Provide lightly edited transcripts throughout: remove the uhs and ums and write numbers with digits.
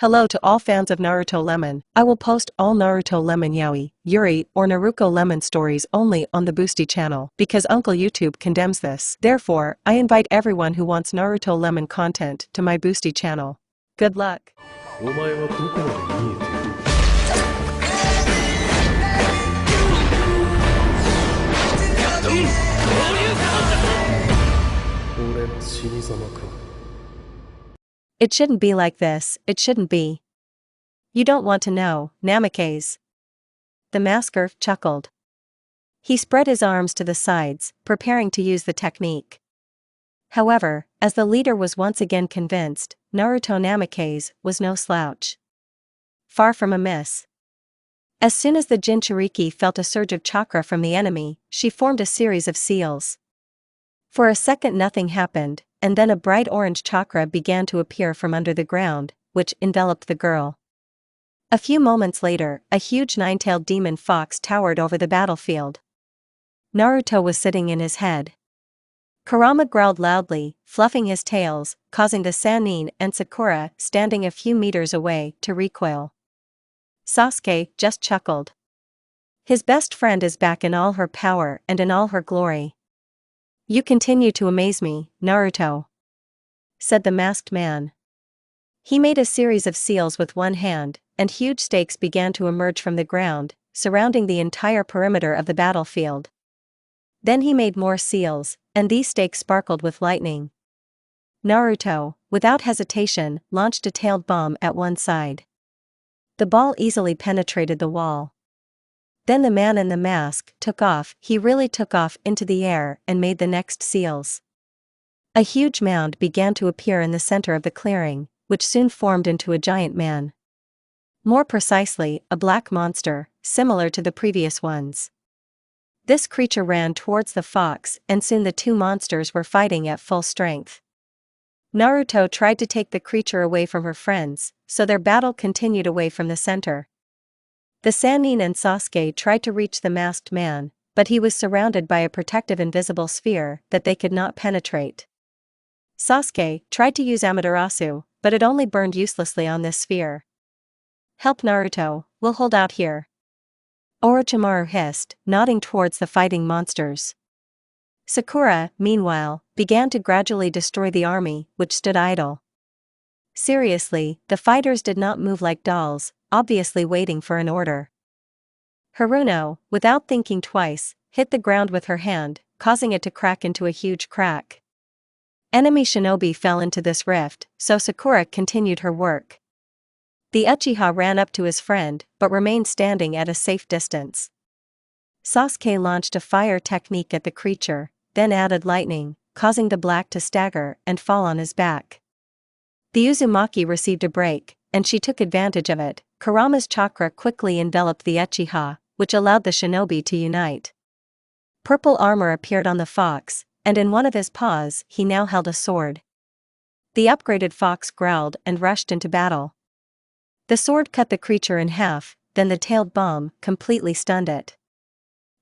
Hello to all fans of Naruto Lemon. I will post all Naruto Lemon Yaoi, Yuri, or Naruko Lemon stories only on the Boosty channel because Uncle YouTube condemns this. Therefore, I invite everyone who wants Naruto Lemon content to my Boosty channel. Good luck. お前はどこまで見えている? It shouldn't be like this, it shouldn't be. You don't want to know, Namikaze. The masker chuckled. He spread his arms to the sides, preparing to use the technique. However, as the leader was once again convinced, Naruto Namikaze was no slouch. Far from a miss. As soon as the Jinchuriki felt a surge of chakra from the enemy, she formed a series of seals. For a second nothing happened, and then a bright orange chakra began to appear from under the ground, which enveloped the girl. A few moments later, a huge nine-tailed demon fox towered over the battlefield. Naruto was sitting in his head. Kurama growled loudly, fluffing his tails, causing the Sannin and Sakura, standing a few meters away, to recoil. Sasuke just chuckled. His best friend is back in all her power and in all her glory. "You continue to amaze me, Naruto," said the masked man. He made a series of seals with one hand, and huge stakes began to emerge from the ground, surrounding the entire perimeter of the battlefield. Then he made more seals, and these stakes sparkled with lightning. Naruto, without hesitation, launched a tailed bomb at one side. The ball easily penetrated the wall. Then the man in the mask took off. He really took off into the air and made the next seals. A huge mound began to appear in the center of the clearing, which soon formed into a giant man. More precisely, a black monster, similar to the previous ones. This creature ran towards the fox, and soon the two monsters were fighting at full strength. Naruto tried to take the creature away from her friends, so their battle continued away from the center. The Sannin and Sasuke tried to reach the masked man, but he was surrounded by a protective invisible sphere that they could not penetrate. Sasuke tried to use Amaterasu, but it only burned uselessly on this sphere. "Help Naruto, we'll hold out here," Orochimaru hissed, nodding towards the fighting monsters. Sakura, meanwhile, began to gradually destroy the army, which stood idle. Seriously, the fighters did not move like dolls, obviously waiting for an order. Haruno, without thinking twice, hit the ground with her hand, causing it to crack into a huge crack. Enemy shinobi fell into this rift, so Sakura continued her work. The Uchiha ran up to his friend, but remained standing at a safe distance. Sasuke launched a fire technique at the creature, then added lightning, causing the black to stagger and fall on his back. The Uzumaki received a break, and she took advantage of it. Kurama's chakra quickly enveloped the Uchiha, which allowed the shinobi to unite. Purple armor appeared on the fox, and in one of his paws he now held a sword. The upgraded fox growled and rushed into battle. The sword cut the creature in half, then the tailed bomb completely stunned it.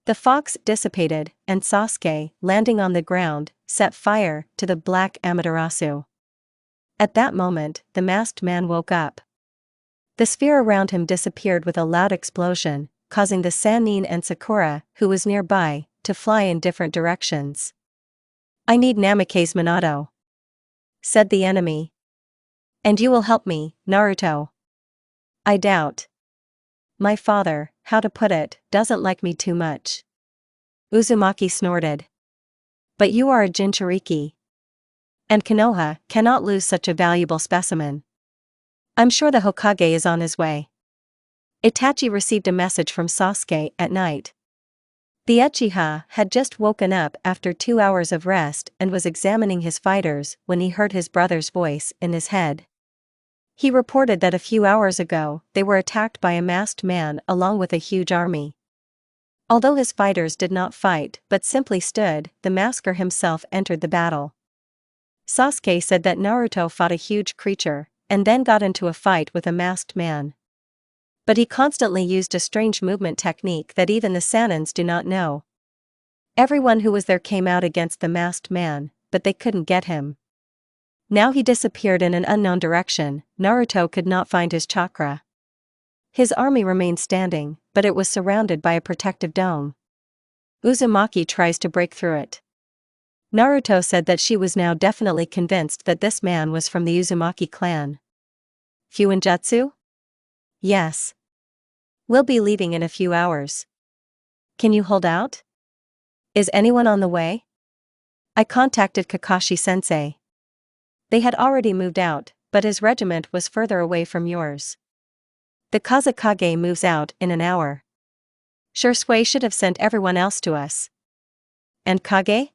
The fox dissipated, and Sasuke, landing on the ground, set fire to the black Amaterasu. At that moment, the masked man woke up. The sphere around him disappeared with a loud explosion, causing the Sannin and Sakura, who was nearby, to fly in different directions. "I need Namikaze Minato," said the enemy. "And you will help me, Naruto." "I doubt. My father, how to put it, doesn't like me too much." Uzumaki snorted. "But you are a Jinchuriki. And Konoha cannot lose such a valuable specimen. I'm sure the Hokage is on his way." Itachi received a message from Sasuke at night. The Uchiha had just woken up after 2 hours of rest and was examining his fighters when he heard his brother's voice in his head. He reported that a few hours ago, they were attacked by a masked man along with a huge army. Although his fighters did not fight but simply stood, the masker himself entered the battle. Sasuke said that Naruto fought a huge creature, and then got into a fight with a masked man. But he constantly used a strange movement technique that even the Sannins do not know. Everyone who was there came out against the masked man, but they couldn't get him. Now he disappeared in an unknown direction. Naruto could not find his chakra. His army remained standing, but it was surrounded by a protective dome. Uzumaki tries to break through it. Naruto said that she was now definitely convinced that this man was from the Uzumaki clan. Fuinjutsu? Yes. We'll be leaving in a few hours. Can you hold out? Is anyone on the way? I contacted Kakashi-sensei. They had already moved out, but his regiment was further away from yours. The Kazekage moves out in an hour. Shursui should have sent everyone else to us. And Kage?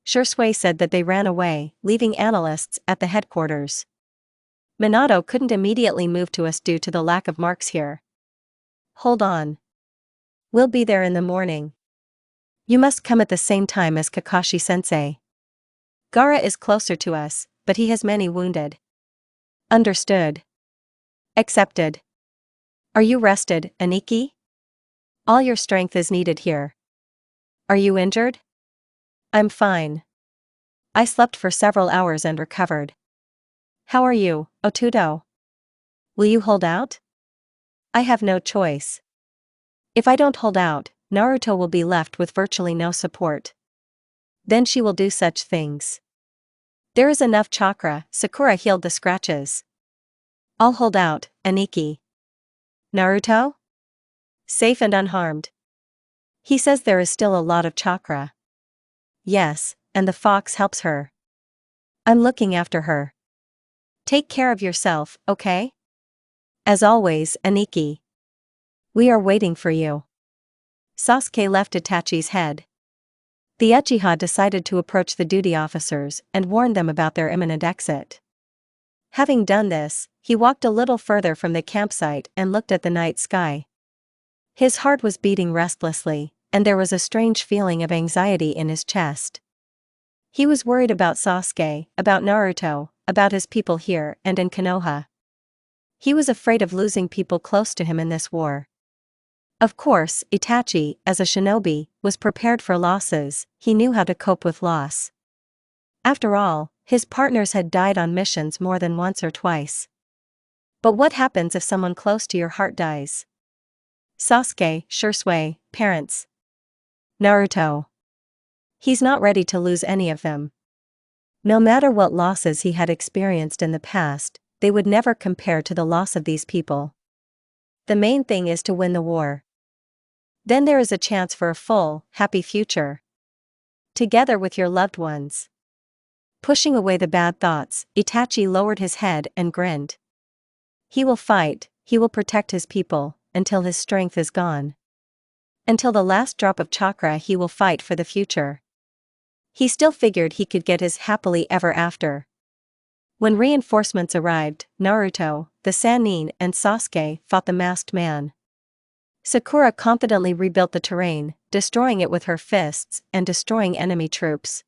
Shursui said that they ran away, leaving analysts at the headquarters. Minato couldn't immediately move to us due to the lack of marks here. Hold on. We'll be there in the morning. You must come at the same time as Kakashi-sensei. Gaara is closer to us, but he has many wounded. Understood. Accepted. Are you rested, Aniki? All your strength is needed here. Are you injured? I'm fine. I slept for several hours and recovered. How are you, Otudo? Will you hold out? I have no choice. If I don't hold out, Naruto will be left with virtually no support. Then she will do such things. There is enough chakra. Sakura healed the scratches. I'll hold out, Aniki. Naruto? Safe and unharmed. He says there is still a lot of chakra. Yes, and the fox helps her. I'm looking after her. Take care of yourself, okay? As always, Aniki. We are waiting for you. Sasuke left Itachi's head. The Uchiha decided to approach the duty officers and warn them about their imminent exit. Having done this, he walked a little further from the campsite and looked at the night sky. His heart was beating restlessly, and there was a strange feeling of anxiety in his chest. He was worried about Sasuke, about Naruto, about his people here and in Konoha. He was afraid of losing people close to him in this war. Of course, Itachi, as a shinobi, was prepared for losses. He knew how to cope with loss. After all, his partners had died on missions more than once or twice. But what happens if someone close to your heart dies? Sasuke, Shursui, parents. Naruto. He's not ready to lose any of them. No matter what losses he had experienced in the past, they would never compare to the loss of these people. The main thing is to win the war. Then there is a chance for a full, happy future. Together with your loved ones. Pushing away the bad thoughts, Itachi lowered his head and grinned. He will fight, he will protect his people, until his strength is gone. Until the last drop of chakra he will fight for the future. He still figured he could get his happily ever after. When reinforcements arrived, Naruto, the Sannin and Sasuke fought the masked man. Sakura confidently rebuilt the terrain, destroying it with her fists and destroying enemy troops.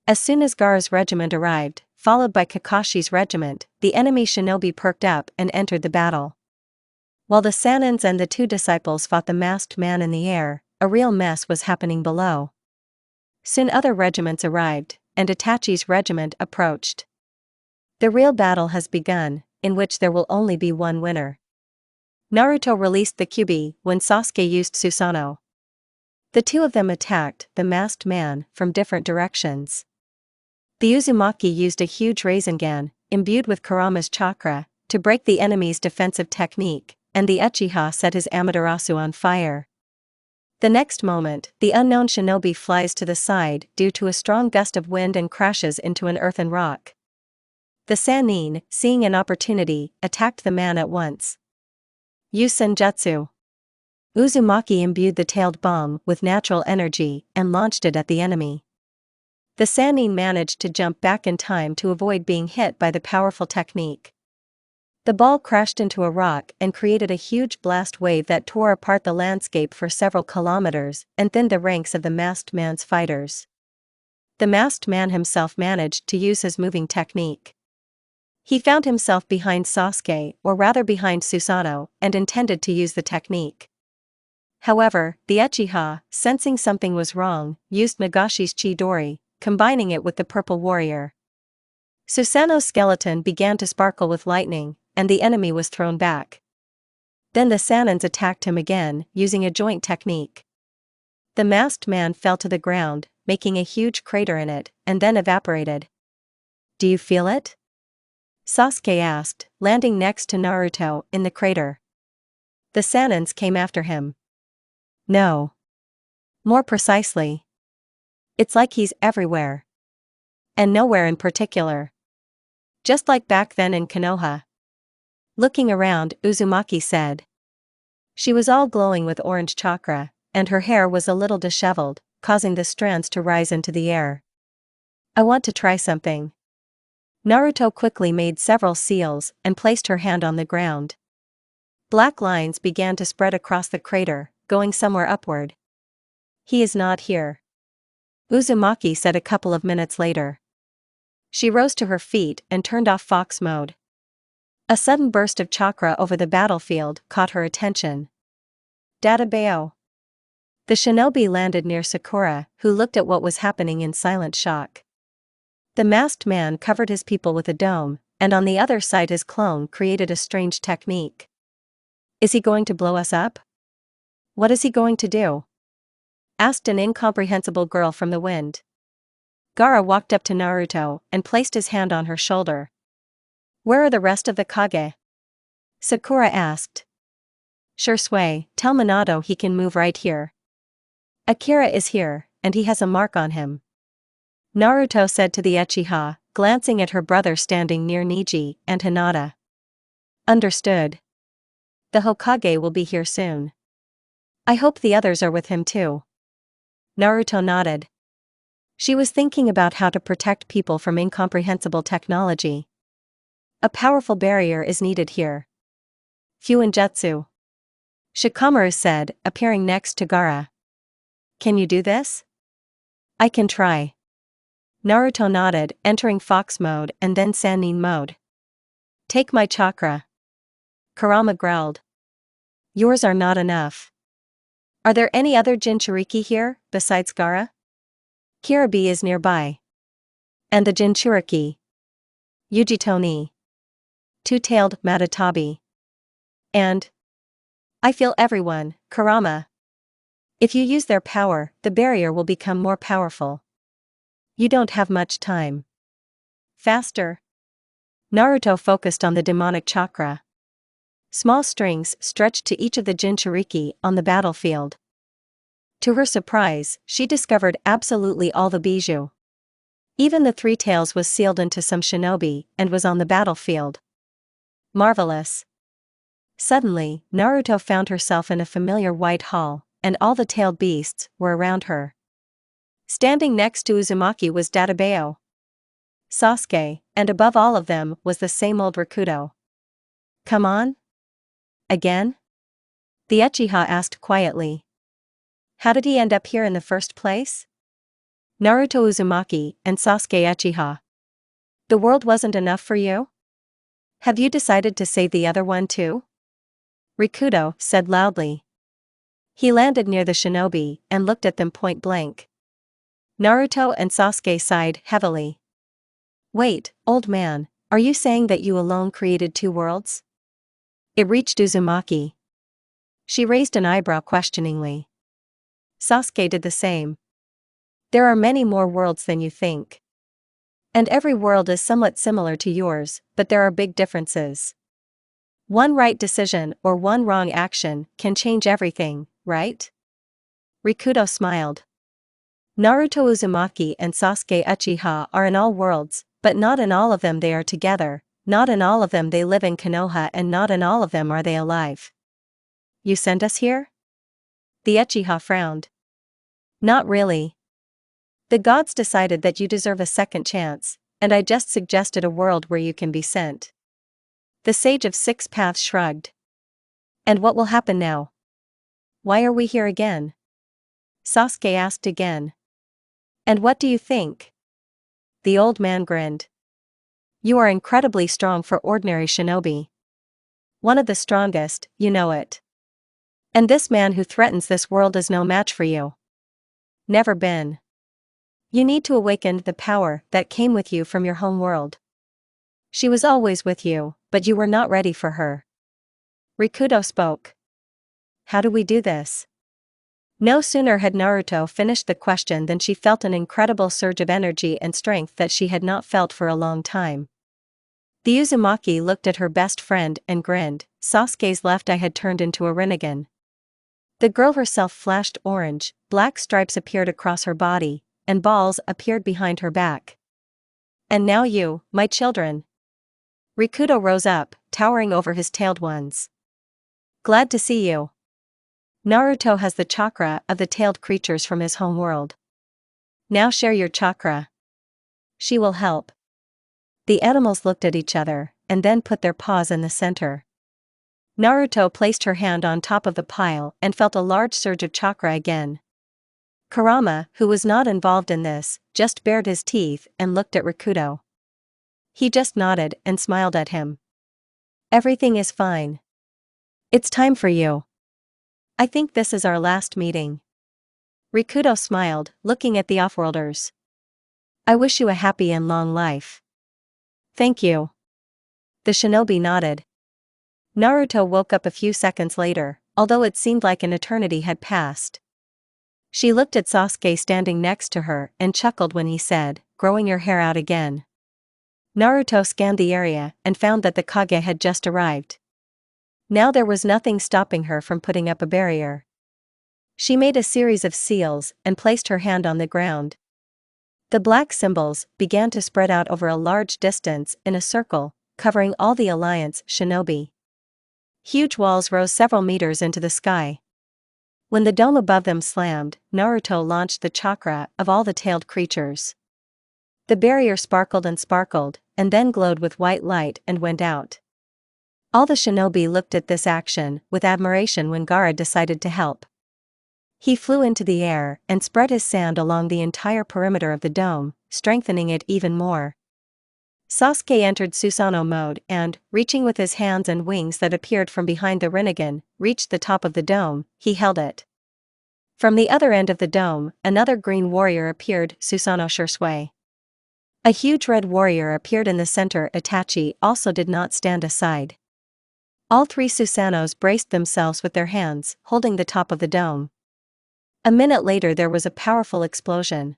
As soon as Gaara's regiment arrived, followed by Kakashi's regiment, the enemy shinobi perked up and entered the battle. While the Sannins and the two disciples fought the masked man in the air, a real mess was happening below. Soon other regiments arrived, and Itachi's regiment approached. The real battle has begun, in which there will only be one winner. Naruto released the Kyuubi when Sasuke used Susanoo. The two of them attacked the masked man from different directions. The Uzumaki used a huge Rasengan, imbued with Kurama's chakra, to break the enemy's defensive technique, and the Uchiha set his Amaterasu on fire. The next moment, the unknown shinobi flies to the side due to a strong gust of wind and crashes into an earthen rock. The Sannin, seeing an opportunity, attacked the man at once. Use Senjutsu. Uzumaki imbued the tailed bomb with natural energy and launched it at the enemy. The Sannin managed to jump back in time to avoid being hit by the powerful technique. The ball crashed into a rock and created a huge blast wave that tore apart the landscape for several kilometers and thinned the ranks of the masked man's fighters. The masked man himself managed to use his moving technique. He found himself behind Sasuke, or rather behind Susanoo, and intended to use the technique. However, the Uchiha, sensing something was wrong, used Nagashi's Chidori, combining it with the purple warrior. Susanoo's skeleton began to sparkle with lightning, and the enemy was thrown back. Then the Sanins attacked him again, using a joint technique. The masked man fell to the ground, making a huge crater in it, and then evaporated. Do you feel it? Sasuke asked, landing next to Naruto in the crater. The Sanins came after him. No. More precisely. It's like he's everywhere. And nowhere in particular. Just like back then in Konoha. Looking around, Uzumaki said. She was all glowing with orange chakra, and her hair was a little disheveled, causing the strands to rise into the air. I want to try something. Naruto quickly made several seals and placed her hand on the ground. Black lines began to spread across the crater, going somewhere upward. He is not here. Uzumaki said a couple of minutes later. She rose to her feet and turned off fox mode. A sudden burst of chakra over the battlefield caught her attention. Databao. The shinobi landed near Sakura, who looked at what was happening in silent shock. The masked man covered his people with a dome, and on the other side his clone created a strange technique. Is he going to blow us up? What is he going to do? Asked an incomprehensible girl from the wind. Gaara walked up to Naruto and placed his hand on her shoulder. Where are the rest of the Kage? Sakura asked. Sure Sway, tell Minato he can move right here. Akira is here, and he has a mark on him. Naruto said to the Uchiha, glancing at her brother standing near Neji and Hinata. Understood. The Hokage will be here soon. I hope the others are with him too. Naruto nodded. She was thinking about how to protect people from incomprehensible technology. A powerful barrier is needed here. Fuinjutsu. Shikamaru said, appearing next to Gaara. Can you do this? I can try. Naruto nodded, entering fox mode and then Sannin mode. Take my chakra. Kurama growled. Yours are not enough. Are there any other Jinchuriki here, besides Gaara? Kirabi is nearby. And the Jinchuriki. Yujito ni. Two-tailed Matatabi. And I feel everyone, Kurama. If you use their power, the barrier will become more powerful. You don't have much time. Faster. Naruto focused on the demonic chakra. Small strings stretched to each of the Jinchuriki on the battlefield. To her surprise, she discovered absolutely all the bijou. Even the three tails was sealed into some shinobi and was on the battlefield. Marvelous. Suddenly, Naruto found herself in a familiar white hall, and all the tailed beasts were around her. Standing next to Uzumaki was Databao. Sasuke, and above all of them was the same old Rikudo. Come on? Again? The Uchiha asked quietly. How did he end up here in the first place? Naruto Uzumaki and Sasuke Uchiha. The world wasn't enough for you? Have you decided to save the other one too? Rikudo said loudly. He landed near the shinobi and looked at them point blank. Naruto and Sasuke sighed heavily. Wait, old man, are you saying that you alone created two worlds? It reached Uzumaki. She raised an eyebrow questioningly. Sasuke did the same. There are many more worlds than you think. And every world is somewhat similar to yours, but there are big differences. One right decision or one wrong action can change everything, right? Rikudo smiled. Naruto Uzumaki and Sasuke Uchiha are in all worlds, but not in all of them they are together, not in all of them they live in Konoha, and not in all of them are they alive. You sent us here? The Uchiha frowned. Not really. The gods decided that you deserve a second chance, and I just suggested a world where you can be sent. The Sage of Six Paths shrugged. And what will happen now? Why are we here again? Sasuke asked again. And what do you think? The old man grinned. You are incredibly strong for ordinary shinobi. One of the strongest, you know it. And this man who threatens this world is no match for you. Never been. You need to awaken the power that came with you from your home world. She was always with you, but you were not ready for her. Rikudo spoke. How do we do this? No sooner had Naruto finished the question than she felt an incredible surge of energy and strength that she had not felt for a long time. The Uzumaki looked at her best friend and grinned. Sasuke's left eye had turned into a Rinnegan. The girl herself flashed orange, black stripes appeared across her body, and balls appeared behind her back. And now you, my children. Rikudo rose up, towering over his tailed ones. Glad to see you. Naruto has the chakra of the tailed creatures from his home world. Now share your chakra. She will help. The animals looked at each other, and then put their paws in the center. Naruto placed her hand on top of the pile and felt a large surge of chakra again. Kurama, who was not involved in this, just bared his teeth and looked at Rikudo. He just nodded and smiled at him. Everything is fine. It's time for you. I think this is our last meeting. Rikudo smiled, looking at the offworlders. I wish you a happy and long life. Thank you. The shinobi nodded. Naruto woke up a few seconds later, although it seemed like an eternity had passed. She looked at Sasuke standing next to her and chuckled when he said, "Growing your hair out again." Naruto scanned the area and found that the Kage had just arrived. Now there was nothing stopping her from putting up a barrier. She made a series of seals and placed her hand on the ground. The black symbols began to spread out over a large distance in a circle, covering all the Alliance shinobi. Huge walls rose several meters into the sky. When the dome above them slammed, Naruto launched the chakra of all the tailed creatures. The barrier sparkled, and then glowed with white light and went out. All the shinobi looked at this action with admiration when Gaara decided to help. He flew into the air and spread his sand along the entire perimeter of the dome, strengthening it even more. Sasuke entered Susanoo mode and, reaching with his hands and wings that appeared from behind the Rinnegan, reached the top of the dome. He held it. From the other end of the dome, another green warrior appeared. Susanoo Shursui. A huge red warrior appeared in the center. Itachi also did not stand aside. All three Susanos braced themselves with their hands, holding the top of the dome. A minute later there was a powerful explosion.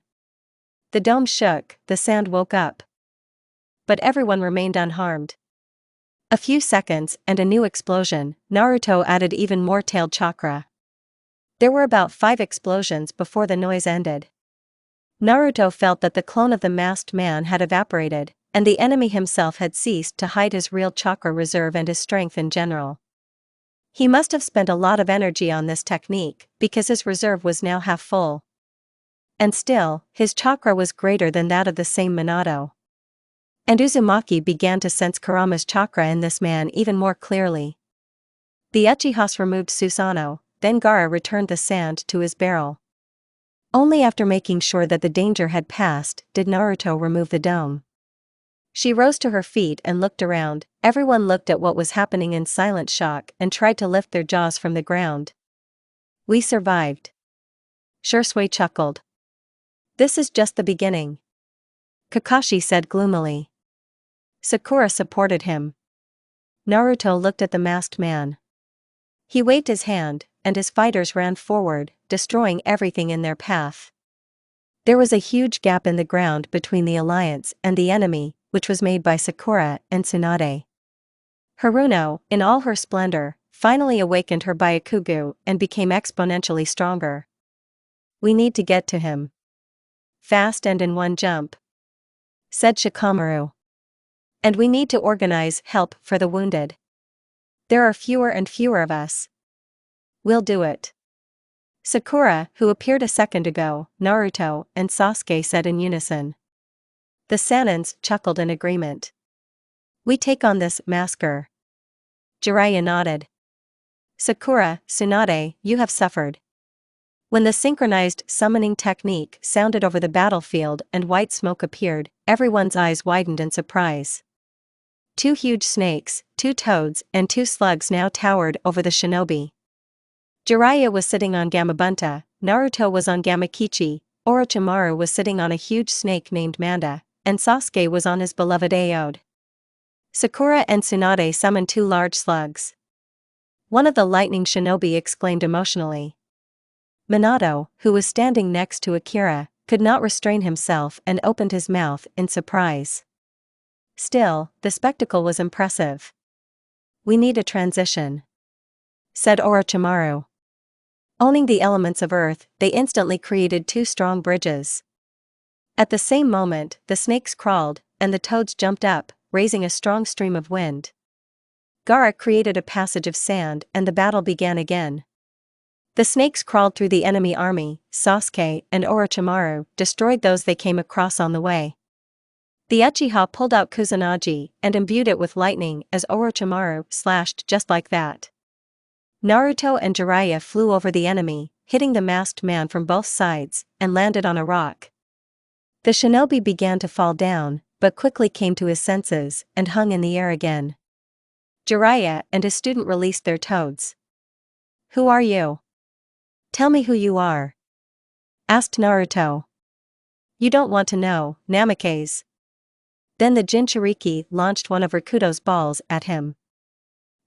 The dome shook, the sand woke up. But everyone remained unharmed. A few seconds and a new explosion. Naruto added even more tailed chakra. There were about 5 explosions before the noise ended. Naruto felt that the clone of the masked man had evaporated, and the enemy himself had ceased to hide his real chakra reserve and his strength in general. He must have spent a lot of energy on this technique, because his reserve was now half full. And still, his chakra was greater than that of the same Minato. And Uzumaki began to sense Kurama's chakra in this man even more clearly. The Uchihas removed Susanoo, then Gaara returned the sand to his barrel. Only after making sure that the danger had passed did Naruto remove the dome. She rose to her feet and looked around. Everyone looked at what was happening in silent shock and tried to lift their jaws from the ground. We survived. Shursui chuckled. This is just the beginning. Kakashi said gloomily. Sakura supported him. Naruto looked at the masked man. He waved his hand, and his fighters ran forward, destroying everything in their path. There was a huge gap in the ground between the Alliance and the enemy, which was made by Sakura and Tsunade. Haruno, in all her splendor, finally awakened her Byakugan and became exponentially stronger. We need to get to him. Fast and in one jump, said Shikamaru. And we need to organize help for the wounded. There are fewer and fewer of us. We'll do it. Sakura, who appeared a second ago, Naruto, and Sasuke said in unison. The Sanins chuckled in agreement. We take on this, Masker. Jiraiya nodded. Sakura, Tsunade, you have suffered. When the synchronized summoning technique sounded over the battlefield and white smoke appeared, everyone's eyes widened in surprise. 2 huge snakes, 2 toads, and 2 slugs now towered over the shinobi. Jiraiya was sitting on Gamabunta, Naruto was on Gamakichi, Orochimaru was sitting on a huge snake named Manda, and Sasuke was on his beloved Aode. Sakura and Tsunade summoned two large slugs. One of the lightning shinobi exclaimed emotionally. Minato, who was standing next to Akira, could not restrain himself and opened his mouth in surprise. Still, the spectacle was impressive. "We need a transition," said Orochimaru. Owning the elements of earth, they instantly created two strong bridges. At the same moment, the snakes crawled, and the toads jumped up, raising a strong stream of wind. Gaara created a passage of sand and the battle began again. The snakes crawled through the enemy army. Sasuke and Orochimaru destroyed those they came across on the way. The Uchiha pulled out Kusanagi and imbued it with lightning as Orochimaru slashed just like that. Naruto and Jiraiya flew over the enemy, hitting the masked man from both sides, and landed on a rock. The shinobi began to fall down, but quickly came to his senses and hung in the air again. Jiraiya and his student released their toads. "Who are you? Tell me who you are," asked Naruto. "You don't want to know, Namikaze." Then the Jinchuriki launched one of Rakuto's balls at him.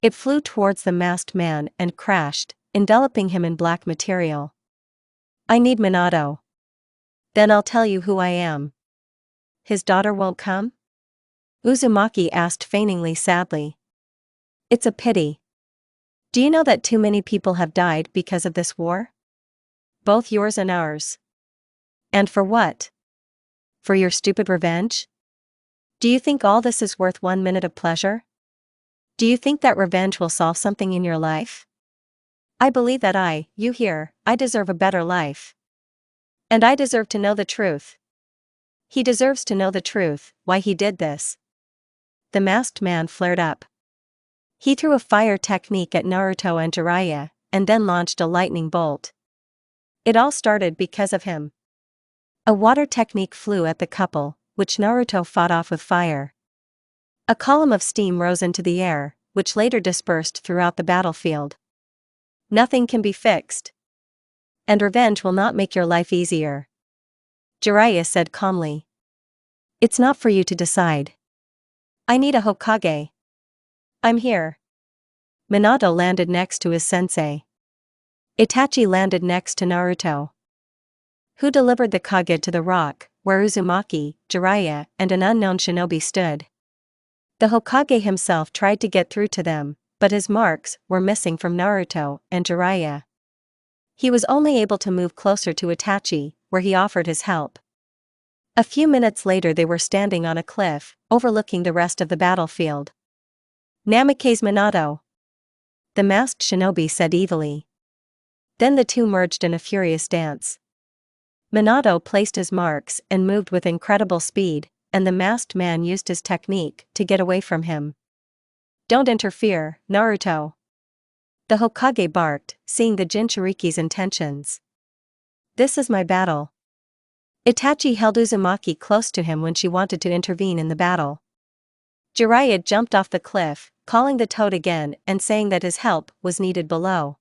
It flew towards the masked man and crashed, enveloping him in black material. "I need Minato. Then I'll tell you who I am." "His daughter won't come?" Uzumaki asked feigningly sadly. "It's a pity. Do you know that too many people have died because of this war? Both yours and ours. And for what? For your stupid revenge? Do you think all this is worth 1 minute of pleasure? Do you think that revenge will solve something in your life? I believe that I deserve a better life. And I deserve to know the truth. He deserves to know the truth, why he did this." The masked man flared up. He threw a fire technique at Naruto and Jiraiya, and then launched a lightning bolt. It all started because of him. A water technique flew at the couple, which Naruto fought off with fire. A column of steam rose into the air, which later dispersed throughout the battlefield. "Nothing can be fixed. And revenge will not make your life easier," Jiraiya said calmly. "It's not for you to decide. I need a Hokage. I'm here." Minato landed next to his sensei. Itachi landed next to Naruto. Who delivered the Kage to the rock, where Uzumaki, Jiraiya, and an unknown shinobi stood. The Hokage himself tried to get through to them, but his marks were missing from Naruto and Jiraiya. He was only able to move closer to Itachi, where he offered his help. A few minutes later they were standing on a cliff, overlooking the rest of the battlefield. "Namikaze Minato," the masked shinobi said evilly. Then the two merged in a furious dance. Minato placed his marks and moved with incredible speed, and the masked man used his technique to get away from him. "Don't interfere, Naruto," the Hokage barked, seeing the Jinchuriki's intentions. "This is my battle." Itachi held Uzumaki close to him when she wanted to intervene in the battle. Jiraiya jumped off the cliff, calling the toad again and saying that his help was needed below.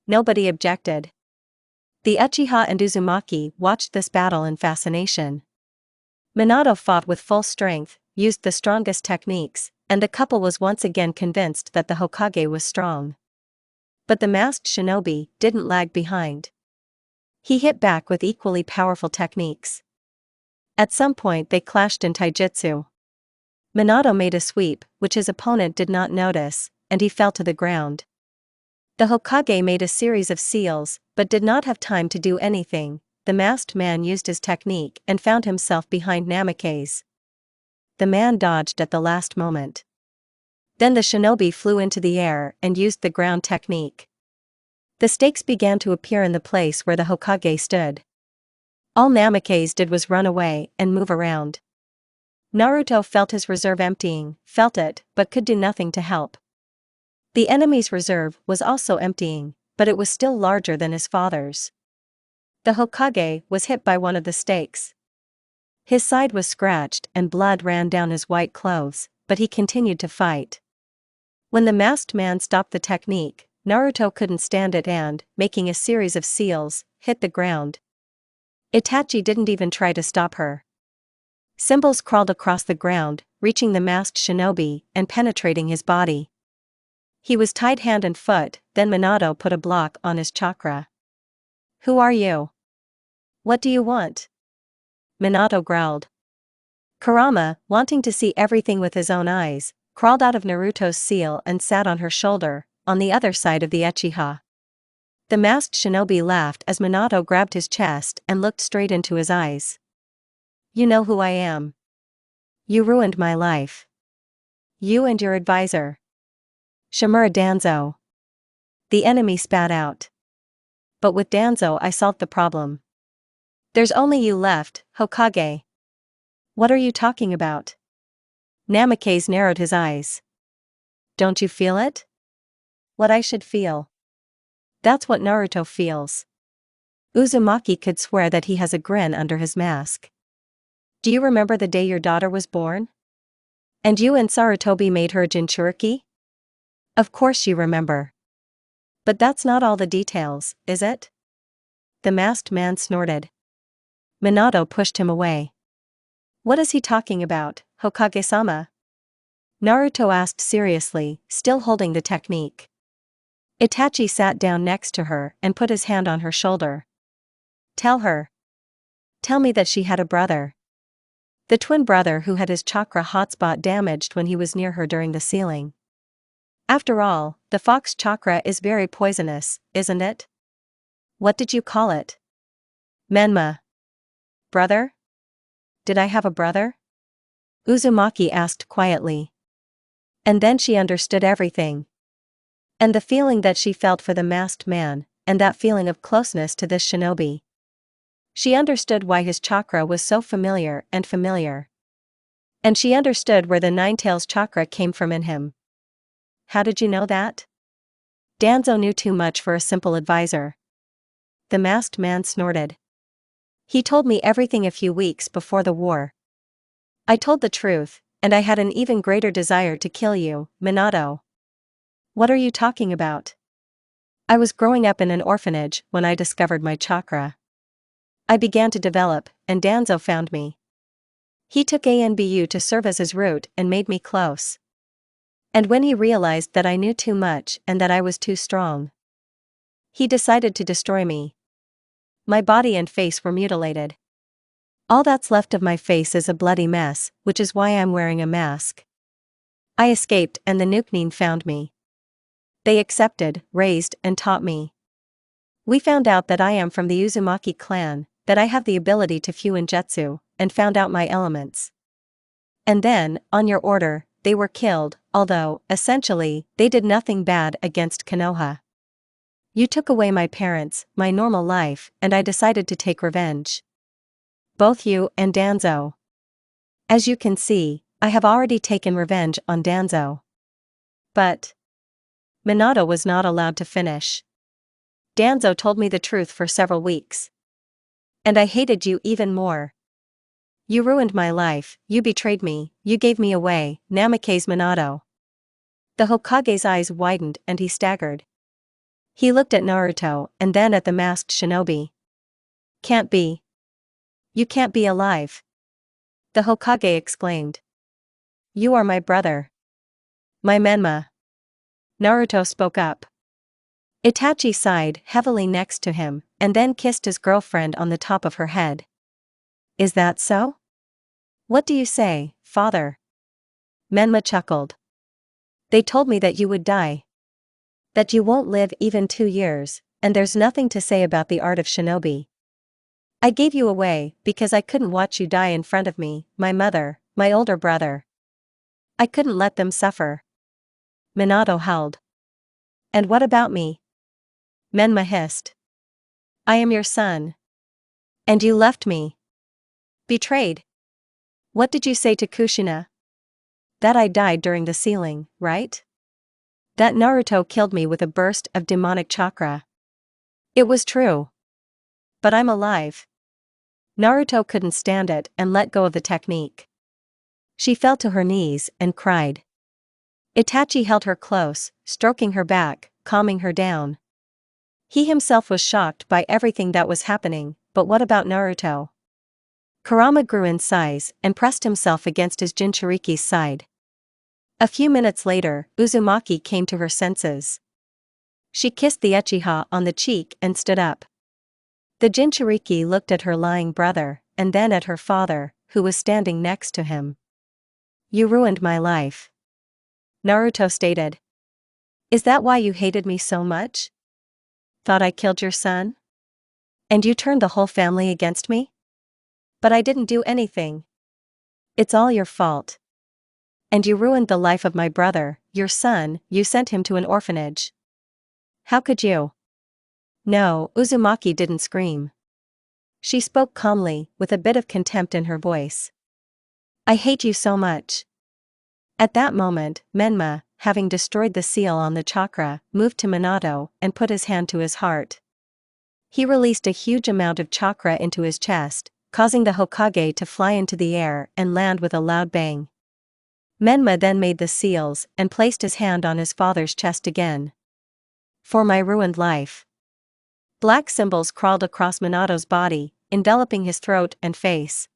Nobody objected. The Uchiha and Uzumaki watched this battle in fascination. Minato fought with full strength, used the strongest techniques, and the couple was once again convinced that the Hokage was strong. But the masked shinobi didn't lag behind. He hit back with equally powerful techniques. At some point they clashed in taijutsu. Minato made a sweep, which his opponent did not notice, and he fell to the ground. The Hokage made a series of seals, but did not have time to do anything. The masked man used his technique and found himself behind Namikaze. The man dodged at the last moment. Then the shinobi flew into the air and used the ground technique. The stakes began to appear in the place where the Hokage stood. All Namikaze did was run away and move around. Naruto felt his reserve emptying, but could do nothing to help. The enemy's reserve was also emptying, but it was still larger than his father's. The Hokage was hit by one of the stakes. His side was scratched and blood ran down his white clothes, but he continued to fight. When the masked man stopped the technique, Naruto couldn't stand it and, making a series of seals, hit the ground. Itachi didn't even try to stop her. Symbols crawled across the ground, reaching the masked shinobi and penetrating his body. He was tied hand and foot, then Minato put a block on his chakra. "Who are you? What do you want?" Minato growled. Kurama, wanting to see everything with his own eyes, crawled out of Naruto's seal and sat on her shoulder, on the other side of the Uchiha. The masked shinobi laughed as Minato grabbed his chest and looked straight into his eyes. "You know who I am. You ruined my life. You and your advisor. Shimura Danzo." The enemy spat out. "But with Danzo I solved the problem. There's only you left, Hokage." "What are you talking about?" Namikaze narrowed his eyes. "Don't you feel it? What I should feel. That's what Naruto feels." Uzumaki could swear that he has a grin under his mask. "Do you remember the day your daughter was born? And you and Sarutobi made her a Jinchuriki?" "Of course you remember. But that's not all the details, is it?" The masked man snorted. Minato pushed him away. "What is he talking about, Hokage-sama?" Naruto asked seriously, still holding the technique. Itachi sat down next to her and put his hand on her shoulder. "Tell her. Tell me that she had a brother. The twin brother who had his chakra hotspot damaged when he was near her during the sealing. After all, the fox chakra is very poisonous, isn't it?" "What did you call it?" "Menma." "Brother? Did I have a brother?" Uzumaki asked quietly. And then she understood everything. And the feeling that she felt for the masked man, and that feeling of closeness to this shinobi. She understood why his chakra was so familiar. And she understood where the Nine-Tails chakra came from in him. "How did you know that?" "Danzo knew too much for a simple advisor." The masked man snorted. "He told me everything a few weeks before the war. I told the truth, and I had an even greater desire to kill you, Minato." "What are you talking about?" "I was growing up in an orphanage when I discovered my chakra. I began to develop, and Danzo found me. He took Anbu to serve as his root and made me close. And when he realized that I knew too much and that I was too strong, he decided to destroy me. My body and face were mutilated. All that's left of my face is a bloody mess, which is why I'm wearing a mask. I escaped and the Nukenin found me. They accepted, raised, and taught me. We found out that I am from the Uzumaki clan, that I have the ability to Fuinjutsu, and found out my elements. And then, on your order, they were killed, although, essentially, they did nothing bad against Konoha. You took away my parents, my normal life, and I decided to take revenge. Both you and Danzo. As you can see, I have already taken revenge on Danzo." "But..." Minato was not allowed to finish. "Danzo told me the truth for several weeks. And I hated you even more. You ruined my life, you betrayed me, you gave me away, Namikaze Minato." The Hokage's eyes widened and he staggered. He looked at Naruto and then at the masked shinobi. "Can't be. You can't be alive." The Hokage exclaimed. "You are my brother. My Menma." Naruto spoke up. Itachi sighed heavily next to him, and then kissed his girlfriend on the top of her head. "Is that so? What do you say, father?" Menma chuckled. "They told me that you would die. That you won't live even 2 years, and there's nothing to say about the art of shinobi. I gave you away because I couldn't watch you die in front of me, my mother, my older brother. I couldn't let them suffer." Minato howled. "And what about me?" Menma hissed. "I am your son. And you left me. Betrayed. What did you say to Kushina? That I died during the sealing, right? That Naruto killed me with a burst of demonic chakra. It was true. But I'm alive." Naruto couldn't stand it and let go of the technique. She fell to her knees and cried. Itachi held her close, stroking her back, calming her down. He himself was shocked by everything that was happening, but what about Naruto? Kurama grew in size and pressed himself against his Jinchuriki's side. A few minutes later, Uzumaki came to her senses. She kissed the Uchiha on the cheek and stood up. The Jinchuriki looked at her lying brother, and then at her father, who was standing next to him. "You ruined my life," Naruto stated. "Is that why you hated me so much? Thought I killed your son? And you turned the whole family against me? But I didn't do anything. It's all your fault. And you ruined the life of my brother, your son, you sent him to an orphanage. How could you?" No, Uzumaki didn't scream. She spoke calmly, with a bit of contempt in her voice. "I hate you so much." At that moment, Menma, having destroyed the seal on the chakra, moved to Minato and put his hand to his heart. He released a huge amount of chakra into his chest, causing the Hokage to fly into the air and land with a loud bang. Menma then made the seals and placed his hand on his father's chest again. "For my ruined life." Black symbols crawled across Minato's body, enveloping his throat and face.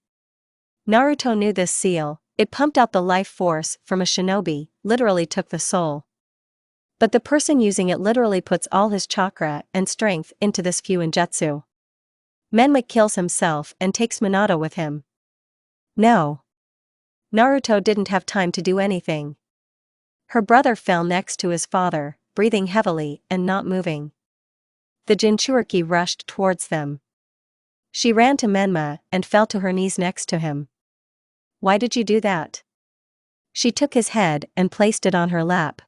Naruto knew this seal. It pumped out the life force from a shinobi, literally took the soul. But the person using it literally puts all his chakra and strength into this Fuinjutsu. Menma kills himself and takes Minato with him. No. Naruto didn't have time to do anything. Her brother fell next to his father, breathing heavily and not moving. The Jinchuriki rushed towards them. She ran to Menma and fell to her knees next to him. "Why did you do that?" She took his head and placed it on her lap.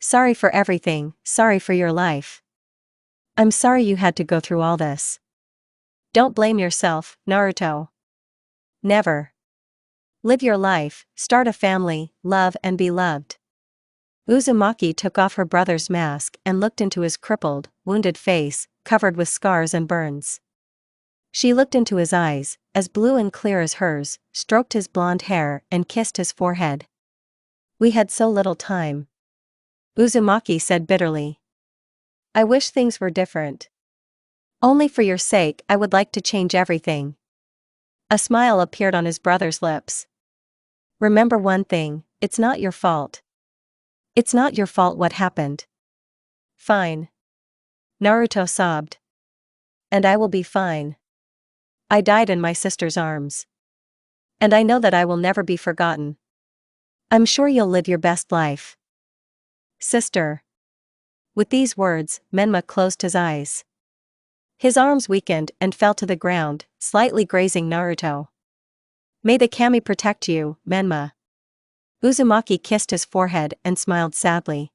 "Sorry for everything, sorry for your life. I'm sorry you had to go through all this. Don't blame yourself, Naruto. Never. Live your life, start a family, love and be loved." Uzumaki took off her brother's mask and looked into his crippled, wounded face, covered with scars and burns. She looked into his eyes, as blue and clear as hers, stroked his blonde hair and kissed his forehead. "We had so little time," Uzumaki said bitterly. "I wish things were different. Only for your sake I would like to change everything." A smile appeared on his brother's lips. "Remember one thing, it's not your fault. It's not your fault what happened." "Fine." Naruto sobbed. "And I will be fine. I died in my sister's arms. And I know that I will never be forgotten. I'm sure you'll live your best life. Sister." With these words, Menma closed his eyes. His arms weakened and fell to the ground, slightly grazing Naruto. "May the kami protect you, Menma." Uzumaki kissed his forehead and smiled sadly.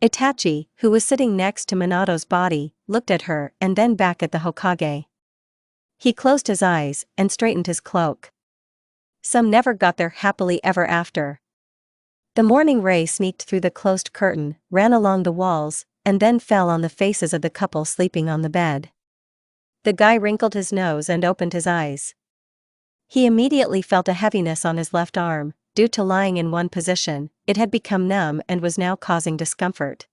Itachi, who was sitting next to Minato's body, looked at her and then back at the Hokage. He closed his eyes and straightened his cloak. Some never got there happily ever after. The morning ray sneaked through the closed curtain, ran along the walls, and then fell on the faces of the couple sleeping on the bed. The guy wrinkled his nose and opened his eyes. He immediately felt a heaviness on his left arm. Due to lying in one position, it had become numb and was now causing discomfort.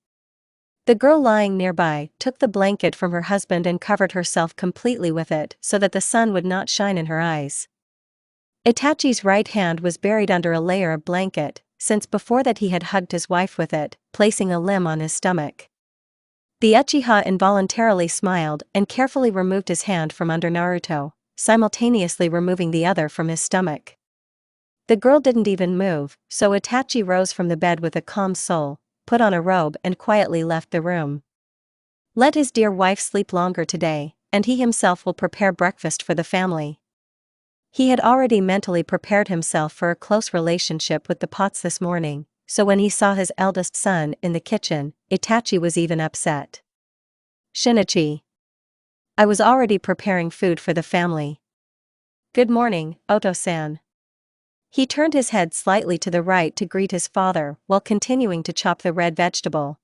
The girl lying nearby took the blanket from her husband and covered herself completely with it so that the sun would not shine in her eyes. Itachi's right hand was buried under a layer of blanket, since before that he had hugged his wife with it, placing a limb on his stomach. The Uchiha involuntarily smiled and carefully removed his hand from under Naruto, simultaneously removing the other from his stomach. The girl didn't even move, so Itachi rose from the bed with a calm soul, put on a robe and quietly left the room. Let his dear wife sleep longer today, and he himself will prepare breakfast for the family. He had already mentally prepared himself for a close relationship with the Pots this morning, so when he saw his eldest son in the kitchen, Itachi was even upset. "Shinichi. I was already preparing food for the family. Good morning, Oto-san." He turned his head slightly to the right to greet his father while continuing to chop the red vegetable.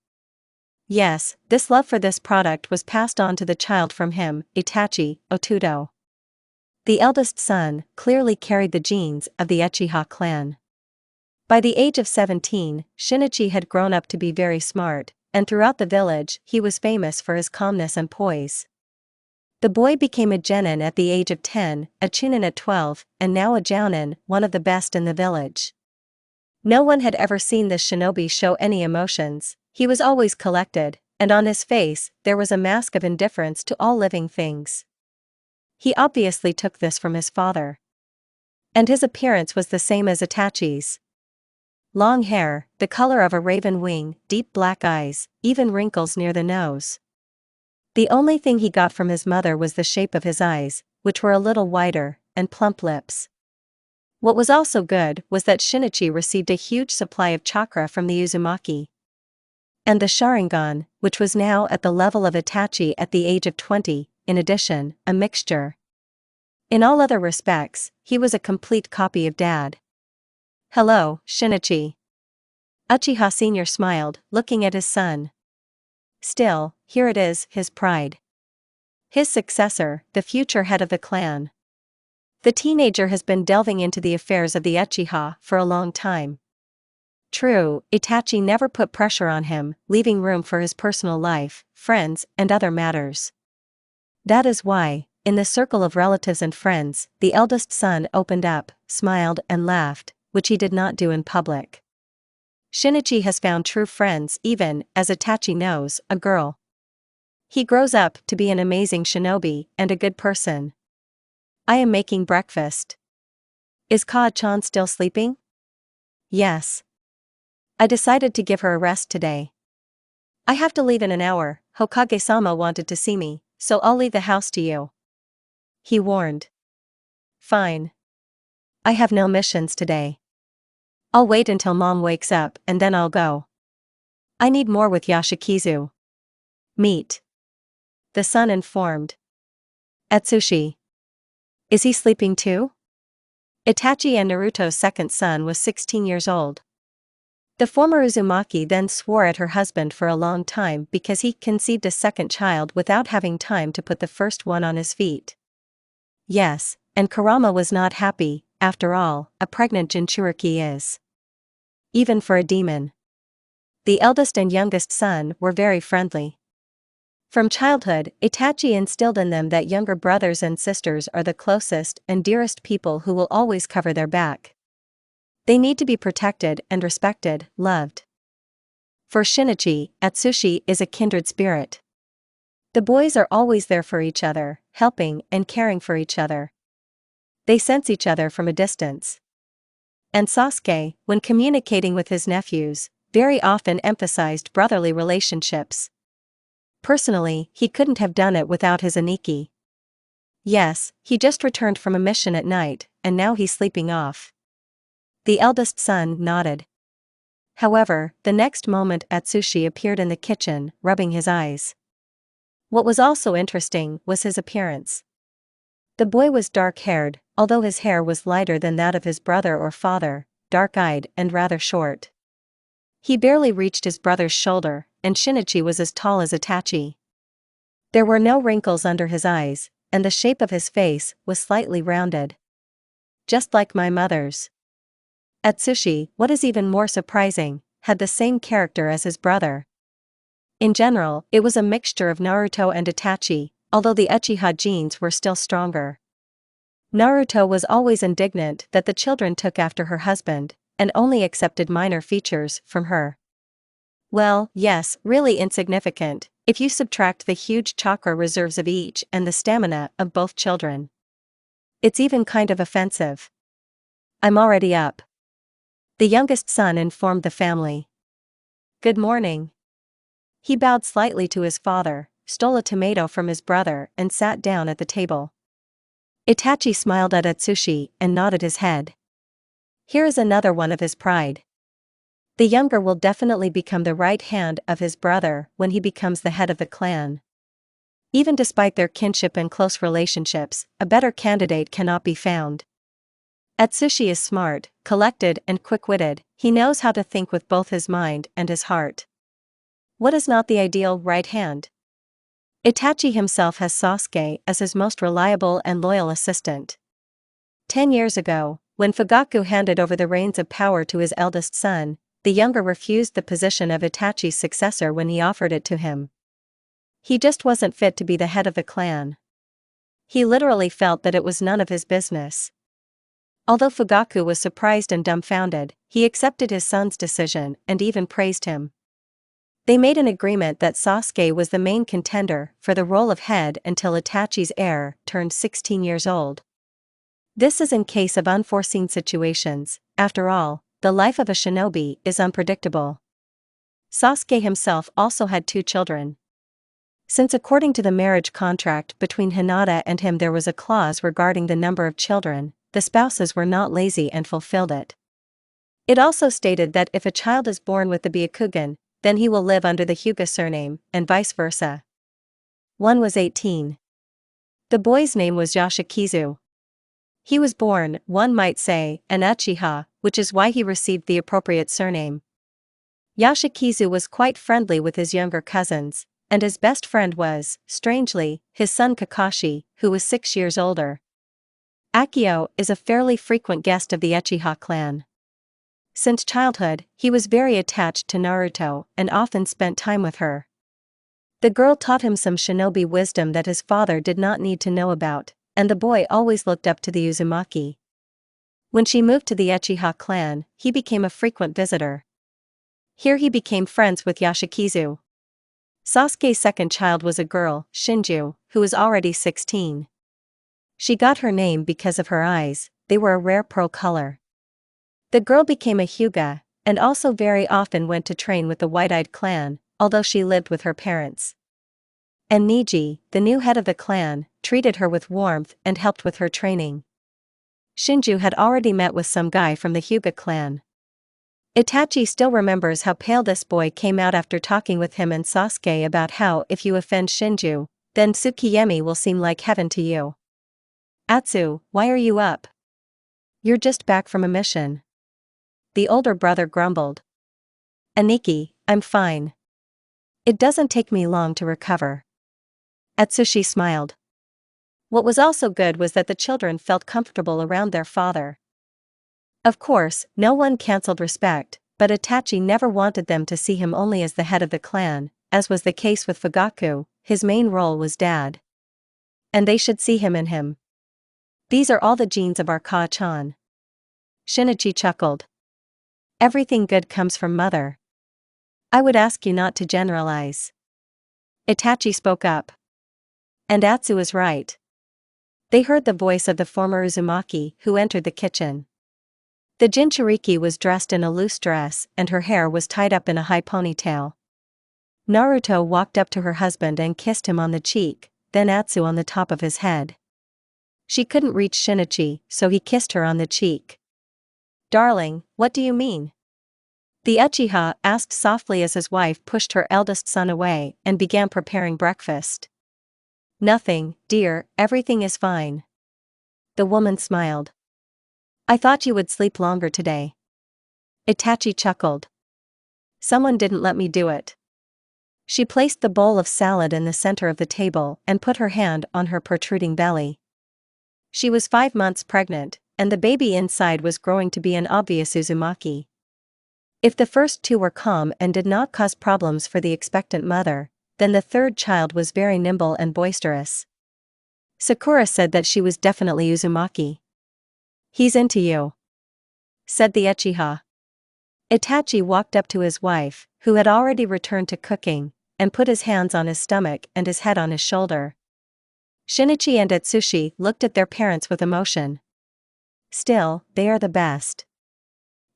Yes, this love for this product was passed on to the child from him, Itachi, Otudo. The eldest son clearly carried the genes of the Uchiha clan. By the age of 17, Shinichi had grown up to be very smart, and throughout the village he was famous for his calmness and poise. The boy became a genin at the age of 10, a chunin at 12, and now a jounin, one of the best in the village. No one had ever seen this shinobi show any emotions. He was always collected, and on his face there was a mask of indifference to all living things. He obviously took this from his father. And his appearance was the same as Itachi's. Long hair, the color of a raven wing, deep black eyes, even wrinkles near the nose. The only thing he got from his mother was the shape of his eyes, which were a little wider, and plump lips. What was also good was that Shinichi received a huge supply of chakra from the Uzumaki. And the Sharingan, which was now at the level of Itachi at the age of 20, in addition, a mixture. In all other respects, he was a complete copy of Dad. "Hello, Shinichi." Uchiha Sr. smiled, looking at his son. Still, here it is, his pride. His successor, the future head of the clan. The teenager has been delving into the affairs of the Uchiha for a long time. True, Itachi never put pressure on him, leaving room for his personal life, friends, and other matters. That is why, in the circle of relatives and friends, the eldest son opened up, smiled and laughed, which he did not do in public. Shinichi has found true friends even, as Itachi knows, a girl. He grows up to be an amazing shinobi and a good person. I am making breakfast. Is Kaa-chan still sleeping? Yes. I decided to give her a rest today. I have to leave in an hour. Hokage-sama wanted to see me, so I'll leave the house to you. He warned. Fine. I have no missions today. I'll wait until Mom wakes up and then I'll go. I need more with Yashikizu. Meet. The son informed. Atsushi. Is he sleeping too? Itachi and Naruto's second son was 16 years old. The former Uzumaki then swore at her husband for a long time because he conceived a second child without having time to put the first one on his feet. Yes, and Kurama was not happy. After all, a pregnant Jinchuriki is. Even for a demon. The eldest and youngest son were very friendly. From childhood, Itachi instilled in them that younger brothers and sisters are the closest and dearest people who will always cover their back. They need to be protected and respected, loved. For Shinichi, Atsushi is a kindred spirit. The boys are always there for each other, helping and caring for each other. They sense each other from a distance. And Sasuke, when communicating with his nephews, very often emphasized brotherly relationships. Personally, he couldn't have done it without his Aniki. Yes, he just returned from a mission at night, and now he's sleeping off. The eldest son nodded. However, the next moment Atsushi appeared in the kitchen, rubbing his eyes. What was also interesting was his appearance. The boy was dark-haired, although his hair was lighter than that of his brother or father, dark-eyed and rather short. He barely reached his brother's shoulder, and Shinichi was as tall as Itachi. There were no wrinkles under his eyes, and the shape of his face was slightly rounded. Just like my mother's. Atsushi, what is even more surprising, had the same character as his brother. In general, it was a mixture of Naruto and Itachi, although the Uchiha genes were still stronger. Naruto was always indignant that the children took after her husband, and only accepted minor features from her. Well, yes, really insignificant, if you subtract the huge chakra reserves of each and the stamina of both children. It's even kind of offensive. I'm already up. The youngest son informed the family. Good morning. He bowed slightly to his father, stole a tomato from his brother and sat down at the table. Itachi smiled at Atsushi and nodded his head. Here is another one of his pride. The younger will definitely become the right hand of his brother when he becomes the head of the clan. Even despite their kinship and close relationships, a better candidate cannot be found. Atsushi is smart, collected and quick-witted. He knows how to think with both his mind and his heart. What is not the ideal right hand? Itachi himself has Sasuke as his most reliable and loyal assistant. 10 years ago, when Fugaku handed over the reins of power to his eldest son, the younger refused the position of Itachi's successor when he offered it to him. He just wasn't fit to be the head of the clan. He literally felt that it was none of his business. Although Fugaku was surprised and dumbfounded, he accepted his son's decision and even praised him. They made an agreement that Sasuke was the main contender for the role of head until Itachi's heir turned 16 years old. This is in case of unforeseen situations. After all, the life of a shinobi is unpredictable. Sasuke himself also had 2 children. Since according to the marriage contract between Hinata and him there was a clause regarding the number of children, the spouses were not lazy and fulfilled it. It also stated that if a child is born with the Byakugan, then he will live under the Hyuga surname, and vice versa. One was 18. The boy's name was Yashikizu. He was born, one might say, an Uchiha, which is why he received the appropriate surname. Yashikizu was quite friendly with his younger cousins, and his best friend was, strangely, his son Kakashi, who was 6 years older. Akio is a fairly frequent guest of the Uchiha clan. Since childhood, he was very attached to Naruto and often spent time with her. The girl taught him some shinobi wisdom that his father did not need to know about, and the boy always looked up to the Uzumaki. When she moved to the Uchiha clan, he became a frequent visitor. Here he became friends with Yashikizu. Sasuke's second child was a girl, Shinju, who was already 16. She got her name because of her eyes, they were a rare pearl color. The girl became a Hyuga, and also very often went to train with the White-Eyed clan, although she lived with her parents. And Niji, the new head of the clan, treated her with warmth and helped with her training. Shinju had already met with some guy from the Hyuga clan. Itachi still remembers how pale this boy came out after talking with him and Sasuke about how if you offend Shinju, then Tsukiyami will seem like heaven to you. Atsu, why are you up? You're just back from a mission. The older brother grumbled. Aniki, I'm fine. It doesn't take me long to recover. Atsushi smiled. What was also good was that the children felt comfortable around their father. Of course, no one cancelled respect, but Itachi never wanted them to see him only as the head of the clan, as was the case with Fugaku. His main role was dad. And they should see him in him. These are all the genes of our Ka-chan. Shinichi chuckled. Everything good comes from mother. I would ask you not to generalize. Itachi spoke up. And Atsu is right. They heard the voice of the former Uzumaki who entered the kitchen. The Jinchuriki was dressed in a loose dress and her hair was tied up in a high ponytail. Naruto walked up to her husband and kissed him on the cheek, then Atsu on the top of his head. She couldn't reach Shinichi, so he kissed her on the cheek. Darling, what do you mean? The Uchiha asked softly as his wife pushed her eldest son away and began preparing breakfast. Nothing, dear, everything is fine. The woman smiled. I thought you would sleep longer today. Itachi chuckled. Someone didn't let me do it. She placed the bowl of salad in the center of the table and put her hand on her protruding belly. She was 5 months pregnant, and the baby inside was growing to be an obvious Uzumaki. If the first 2 were calm and did not cause problems for the expectant mother, then the third child was very nimble and boisterous. Sakura said that she was definitely Uzumaki. He's into you, said the Uchiha. Itachi walked up to his wife, who had already returned to cooking, and put his hands on his stomach and his head on his shoulder. Shinichi and Atsushi looked at their parents with emotion. Still, they are the best.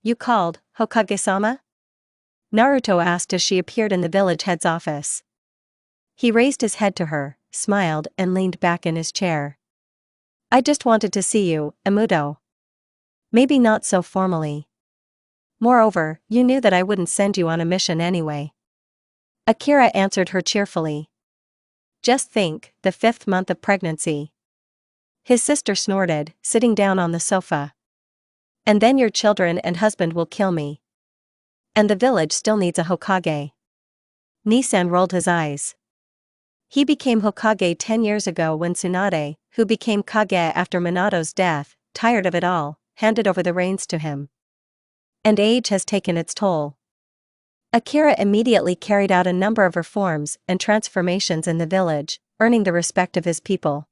You called, Hokage-sama? Naruto asked as she appeared in the village head's office. He raised his head to her, smiled and leaned back in his chair. I just wanted to see you, Emuto. Maybe not so formally. Moreover, you knew that I wouldn't send you on a mission anyway. Akira answered her cheerfully. Just think, the 5th month of pregnancy. His sister snorted, sitting down on the sofa. And then your children and husband will kill me. And the village still needs a Hokage. Nisan rolled his eyes. He became Hokage 10 years ago when Tsunade, who became Kage after Minato's death, tired of it all, handed over the reins to him. And age has taken its toll. Akira immediately carried out a number of reforms and transformations in the village, earning the respect of his people.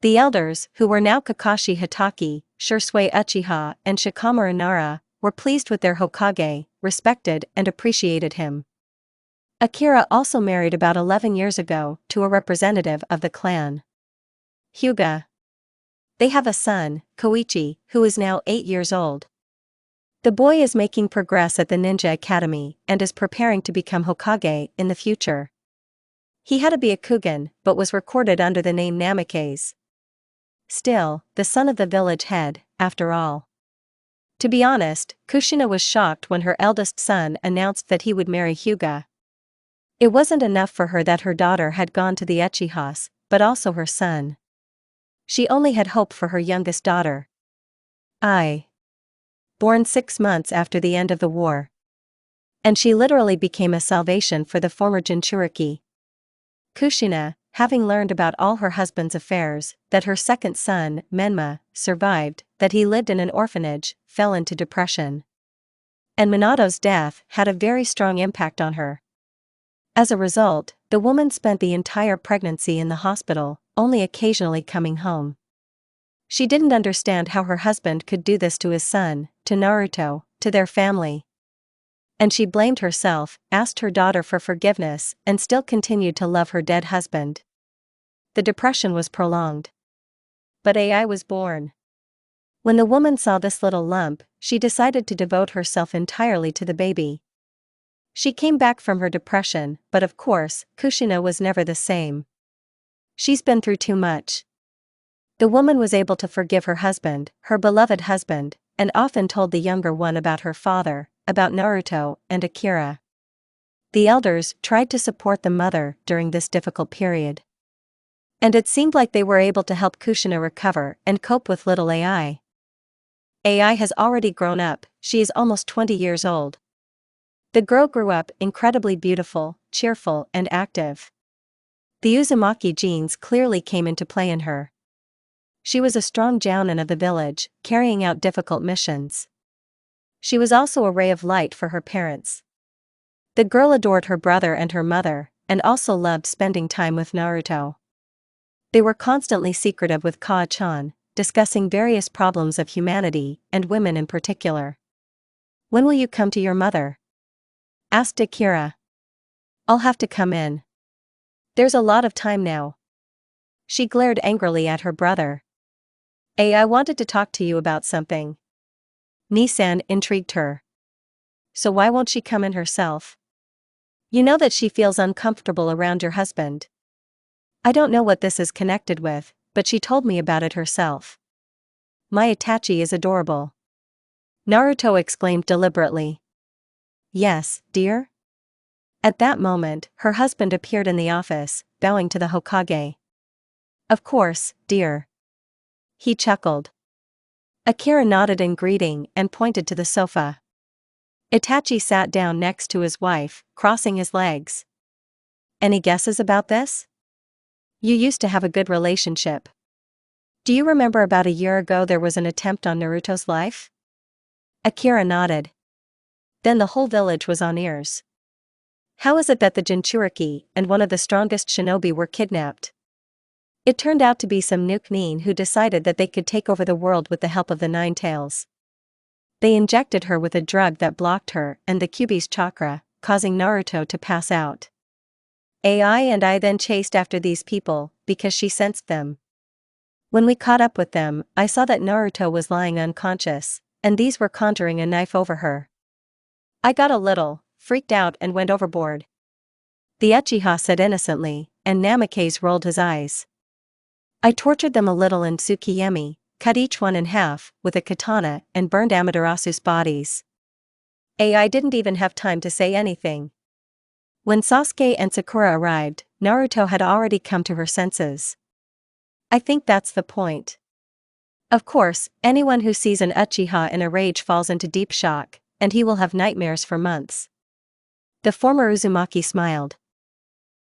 The elders, who were now Kakashi Hatake, Shursui Uchiha, and Shikamaru Nara, were pleased with their Hokage, respected and appreciated him. Akira also married about 11 years ago to a representative of the clan, Hyuga. They have a son, Koichi, who is now 8 years old. The boy is making progress at the Ninja Academy and is preparing to become Hokage in the future. He had to be a Kugen, but was recorded under the name Namikaze. Still, the son of the village head, after all. To be honest, Kushina was shocked when her eldest son announced that he would marry Hyuga. It wasn't enough for her that her daughter had gone to the Uchihas, but also her son. She only had hope for her youngest daughter. Born 6 months after the end of the war. And she literally became a salvation for the former Jinchuriki. Kushina, having learned about all her husband's affairs, that her second son, Menma, survived, that he lived in an orphanage, fell into depression. And Minato's death had a very strong impact on her. As a result, the woman spent the entire pregnancy in the hospital, only occasionally coming home. She didn't understand how her husband could do this to his son, to Naruto, to their family. And she blamed herself, asked her daughter for forgiveness, and still continued to love her dead husband. The depression was prolonged. But Ai was born. When the woman saw this little lump, she decided to devote herself entirely to the baby. She came back from her depression, but of course, Kushina was never the same. She's been through too much. The woman was able to forgive her husband, her beloved husband, and often told the younger one about her father, about Naruto and Akira. The elders tried to support the mother during this difficult period. And it seemed like they were able to help Kushina recover and cope with little Ai. Ai has already grown up, she is almost 20 years old. The girl grew up incredibly beautiful, cheerful, and active. The Uzumaki genes clearly came into play in her. She was a strong jounin of the village, carrying out difficult missions. She was also a ray of light for her parents. The girl adored her brother and her mother, and also loved spending time with Naruto. They were constantly secretive with Kaa-chan, discussing various problems of humanity, and women in particular. "When will you come to your mother?" asked Akira. "I'll have to come in. There's a lot of time now." She glared angrily at her brother. I wanted to talk to you about something." Nissan intrigued her. "So why won't she come in herself? You know that she feels uncomfortable around your husband." "I don't know what this is connected with, but she told me about it herself." "My Itachi is adorable," Naruto exclaimed deliberately. "Yes, dear?" At that moment, her husband appeared in the office, bowing to the Hokage. "Of course, dear." He chuckled. Akira nodded in greeting and pointed to the sofa. Itachi sat down next to his wife, crossing his legs. "Any guesses about this? You used to have a good relationship. Do you remember about a year ago there was an attempt on Naruto's life?" Akira nodded. Then the whole village was on ears. "How is it that the Jinchuriki and one of the strongest shinobi were kidnapped?" It turned out to be some Nuke-nin who decided that they could take over the world with the help of the Nine Tails. They injected her with a drug that blocked her and the Kyuubi's chakra, causing Naruto to pass out. Ai and I then chased after these people, because she sensed them. When we caught up with them, I saw that Naruto was lying unconscious, and these were conjuring a knife over her. I got a little freaked out and went overboard." The Uchiha said innocently, and Namikaze rolled his eyes. "I tortured them a little in Tsukiyami, cut each one in half with a katana and burned Amaterasu's bodies." Ai didn't even have time to say anything. When Sasuke and Sakura arrived, Naruto had already come to her senses. I think that's the point. Of course, anyone who sees an Uchiha in a rage falls into deep shock, and he will have nightmares for months. The former Uzumaki smiled.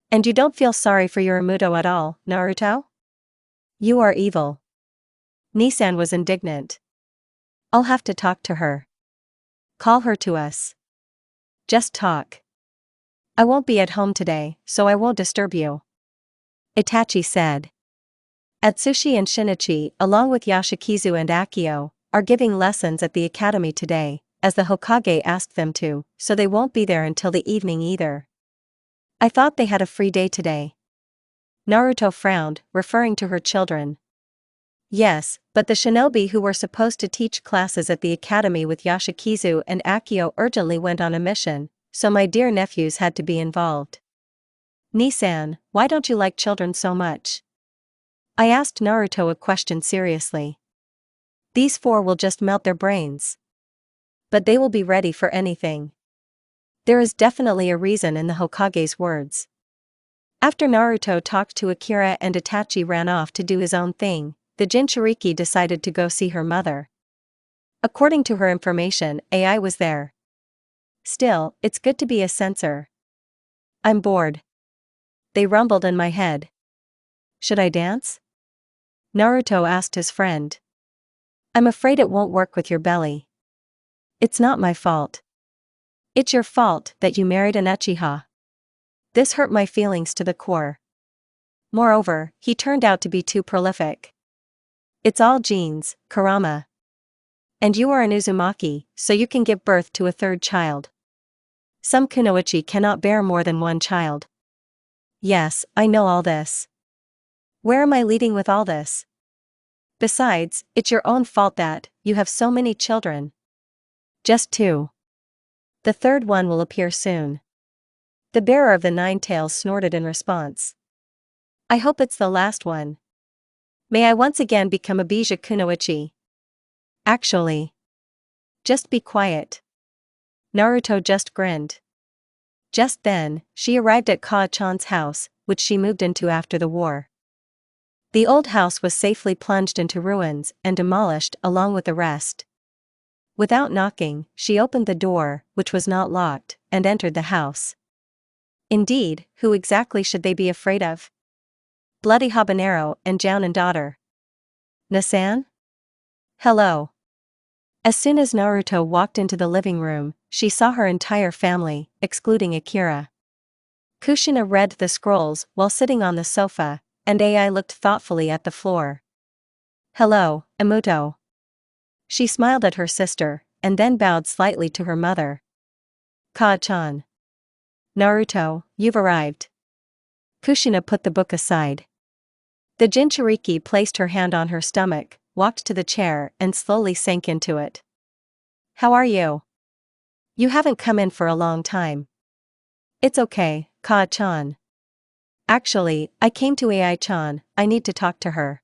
"And you don't feel sorry for Yoramuto at all, Naruto? You are evil." Nissan was indignant. "I'll have to talk to her. Call her to us. Just talk. I won't be at home today, so I won't disturb you," Itachi said. Atsushi and Shinichi, along with Yashikizu and Akio, are giving lessons at the academy today, as the Hokage asked them to, so they won't be there until the evening either. I thought they had a free day today. Naruto frowned, referring to her children. Yes, but the shinobi who were supposed to teach classes at the academy with Yashikizu and Akio urgently went on a mission, so my dear nephews had to be involved. Nisan, why don't you like children so much? I asked Naruto a question seriously. These four will just melt their brains. But they will be ready for anything. There is definitely a reason in the Hokage's words. After Naruto talked to Akira and Itachi ran off to do his own thing, the Jinchuriki decided to go see her mother. According to her information, AI was there. Still, it's good to be a censor. I'm bored. They rumbled in my head. Should I dance? Naruto asked his friend. I'm afraid it won't work with your belly. It's not my fault. It's your fault that you married an Uchiha. This hurt my feelings to the core. Moreover, he turned out to be too prolific. It's all genes, kurama. And you are an Uzumaki, so you can give birth to a third child. Some kunoichi cannot bear more than one child. Yes, I know all this. Where am I leading with all this? Besides, it's your own fault that you have so many children. Just two. The third one will appear soon. The bearer of the nine tails snorted in response. I hope it's the last one. May I once again become a Bija kunoichi? Actually. Just be quiet. Naruto just grinned. Just then, she arrived at Kaa-chan's house, which she moved into after the war. The old house was safely plunged into ruins and demolished along with the rest. Without knocking, she opened the door, which was not locked, and entered the house. Indeed, who exactly should they be afraid of? Bloody Habanero and Jounin daughter. Nasan? Hello. As soon as Naruto walked into the living room, she saw her entire family, excluding Akira. Kushina read the scrolls while sitting on the sofa, and AI looked thoughtfully at the floor. Hello, Immortal. She smiled at her sister, and then bowed slightly to her mother. Kaa-chan. Naruto, you've arrived. Kushina put the book aside. The Jinchuriki placed her hand on her stomach, walked to the chair and slowly sank into it. How are you? You haven't come in for a long time. It's okay, Kaa-chan. Actually, I came to AI-chan, I need to talk to her.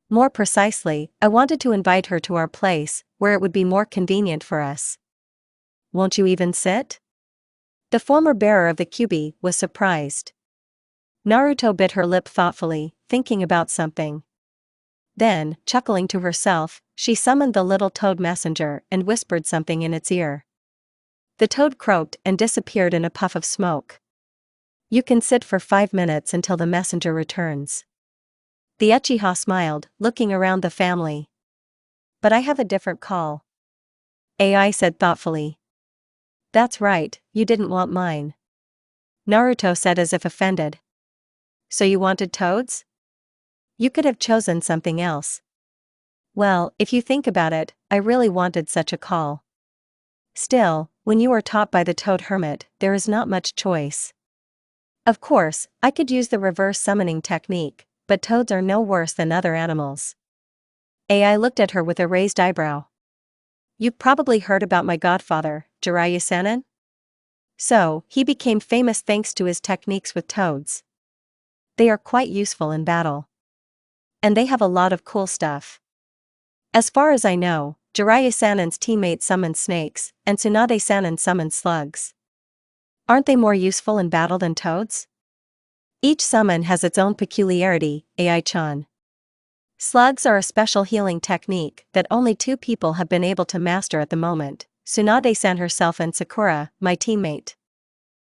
More precisely, I wanted to invite her to our place, where it would be more convenient for us. Won't you even sit? The former bearer of the kyubi was surprised. Naruto bit her lip thoughtfully, thinking about something. Then, chuckling to herself, she summoned the little toad messenger and whispered something in its ear. The toad croaked and disappeared in a puff of smoke. You can sit for 5 minutes until the messenger returns. The Uchiha smiled, looking around the family. But I have a different call. AI said thoughtfully. That's right, you didn't want mine. Naruto said as if offended. So you wanted toads? You could have chosen something else. Well, if you think about it, I really wanted such a call. Still, when you are taught by the toad hermit, there is not much choice. Of course, I could use the reverse summoning technique, but toads are no worse than other animals. AI looked at her with a raised eyebrow. You've probably heard about my godfather, Jiraiya-sanin? So, he became famous thanks to his techniques with toads. They are quite useful in battle. And they have a lot of cool stuff. As far as I know, Jiraiya-sanin's teammate summoned snakes, and Tsunade-sanin summoned slugs. Aren't they more useful in battle than toads? Each summon has its own peculiarity, AI-chan. Slugs are a special healing technique that only 2 people have been able to master at the moment, Tsunade-san herself and Sakura, my teammate.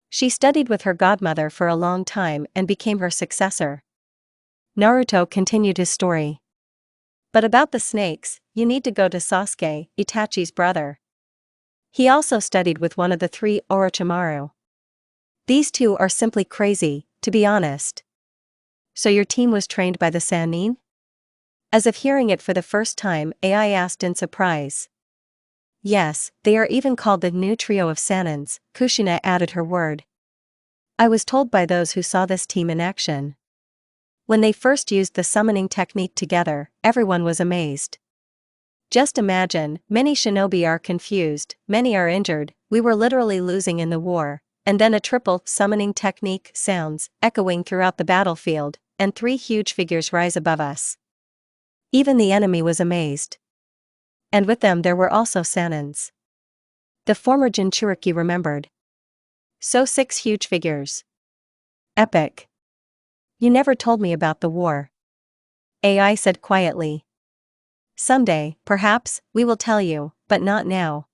She studied with her godmother for a long time and became her successor. Naruto continued his story. But about the snakes, you need to go to Sasuke, Itachi's brother. He also studied with one of the 3 Orochimaru. These 2 are simply crazy, to be honest. So your team was trained by the Sannin? As if hearing it for the first time, AI asked in surprise. Yes, they are even called the new trio of Sannins, Kushina added her word. I was told by those who saw this team in action. When they first used the summoning technique together, everyone was amazed. Just imagine, many shinobi are confused, many are injured, we were literally losing in the war, and then a triple summoning technique sounds, echoing throughout the battlefield, and 3 huge figures rise above us. Even the enemy was amazed. And with them there were also Sannins. The former Jinchuriki remembered. So 6 huge figures. Epic. You never told me about the war. AI said quietly. Someday, perhaps, we will tell you, but not now.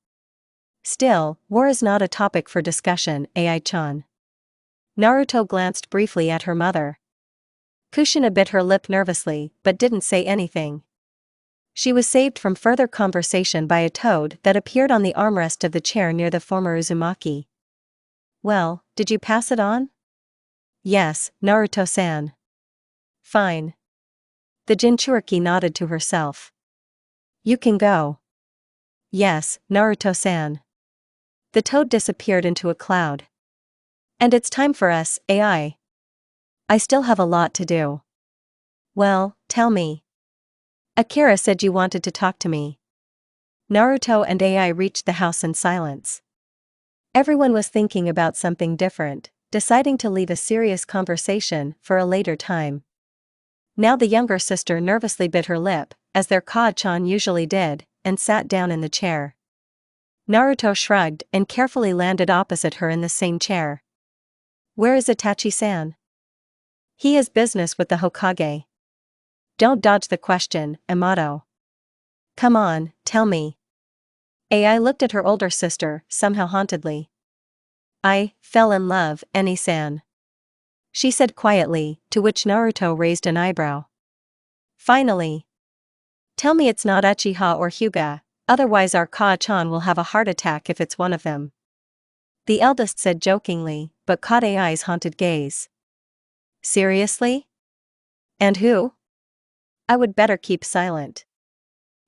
Still, war is not a topic for discussion, AI-chan. Naruto glanced briefly at her mother. Kushina bit her lip nervously, but didn't say anything. She was saved from further conversation by a toad that appeared on the armrest of the chair near the former Uzumaki. Well, did you pass it on? Yes, Naruto-san. Fine. The Jinchuriki nodded to herself. You can go. Yes, Naruto-san. The toad disappeared into a cloud. And it's time for us, AI. I still have a lot to do. Well, tell me. Akira said you wanted to talk to me. Naruto and AI reached the house in silence. Everyone was thinking about something different, deciding to leave a serious conversation for a later time. Now the younger sister nervously bit her lip, as their Ka-chan usually did, and sat down in the chair. Naruto shrugged and carefully landed opposite her in the same chair. Where is Itachi-san? He has business with the Hokage. Don't dodge the question, Immortal. Come on, tell me. AI looked at her older sister, somehow hauntedly. I fell in love, Eni-san. She said quietly, to which Naruto raised an eyebrow. Finally. Tell me it's not Uchiha or Hyuga, otherwise our Ka-chan will have a heart attack if it's one of them. The eldest said jokingly, but caught AI's haunted gaze. Seriously? And who? I would better keep silent.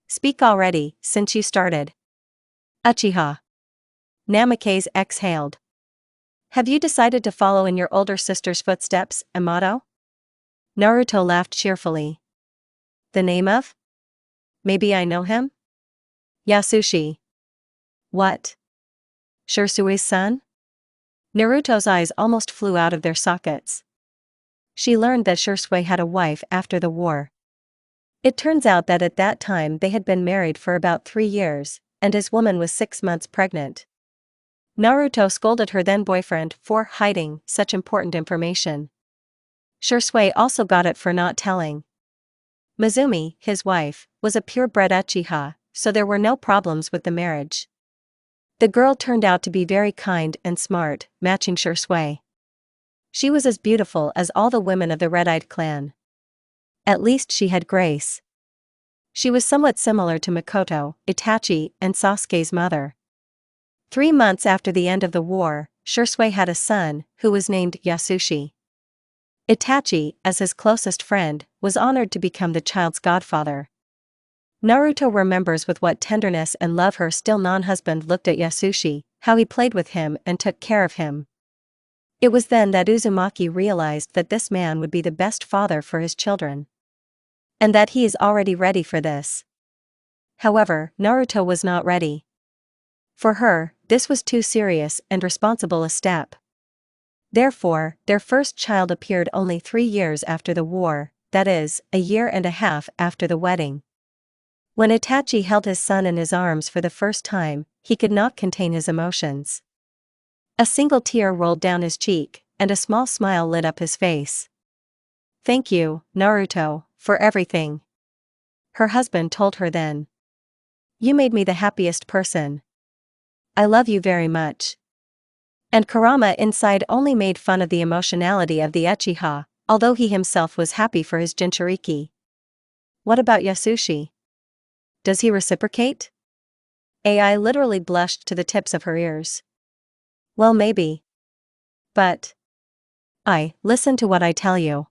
Speak already, since you started. Uchiha. Namikaze exhaled. Have you decided to follow in your older sister's footsteps, Immortal? Naruto laughed cheerfully. The name of? Maybe I know him? Yasushi. What? Shursui's son? Naruto's eyes almost flew out of their sockets. She learned that Shursui had a wife after the war. It turns out that at that time they had been married for about 3 years, and his woman was 6 months pregnant. Naruto scolded her then-boyfriend for hiding such important information. Shursui also got it for not telling. Mizumi, his wife, was a purebred Uchiha, so there were no problems with the marriage. The girl turned out to be very kind and smart, matching Shursui. She was as beautiful as all the women of the red-eyed clan. At least she had grace. She was somewhat similar to Mikoto, Itachi, and Sasuke's mother. 3 months after the end of the war, Shursui had a son, who was named Yasushi. Itachi, as his closest friend, was honored to become the child's godfather. Naruto remembers with what tenderness and love her still non-husband looked at Yasushi, how he played with him and took care of him. It was then that Uzumaki realized that this man would be the best father for his children. And that he is already ready for this. However, Naruto was not ready. For her, this was too serious and responsible a step. Therefore, their first child appeared only 3 years after the war, that is, a year and a half after the wedding. When Itachi held his son in his arms for the first time, he could not contain his emotions. A single tear rolled down his cheek, and a small smile lit up his face. Thank you, Naruto, for everything. Her husband told her then. You made me the happiest person. I love you very much. And Kurama inside only made fun of the emotionality of the Uchiha, although he himself was happy for his Jinchuriki. What about Yasushi? Does he reciprocate? AI literally blushed to the tips of her ears. Well, maybe. But listen to what I tell you.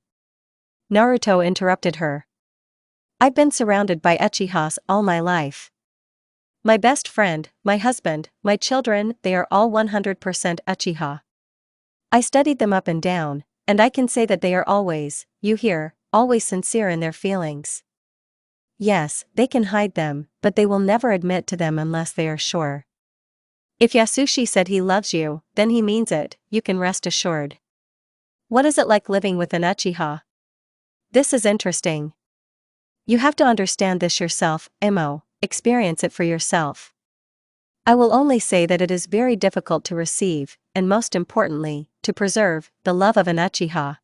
Naruto interrupted her. I've been surrounded by Uchihas all my life. My best friend, my husband, my children, they are all 100% Uchiha. I studied them up and down, and I can say that they are always, you hear, always sincere in their feelings. Yes, they can hide them, but they will never admit to them unless they are sure. If Yasushi said he loves you, then he means it, you can rest assured. What is it like living with an Uchiha? This is interesting. You have to understand this yourself, Emo, experience it for yourself. I will only say that it is very difficult to receive, and most importantly, to preserve, the love of an Uchiha.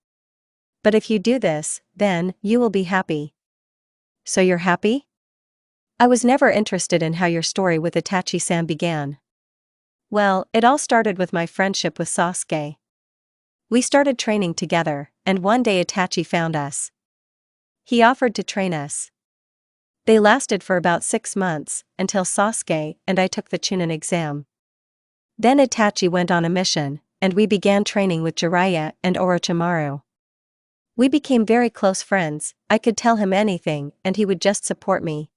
But if you do this, then, you will be happy. So you're happy? I was never interested in how your story with Itachi-san began. Well, it all started with my friendship with Sasuke. We started training together, and one day Itachi found us. He offered to train us. They lasted for about 6 months, until Sasuke and I took the Chunin exam. Then Itachi went on a mission, and we began training with Jiraiya and Orochimaru. We became very close friends, I could tell him anything and he would just support me.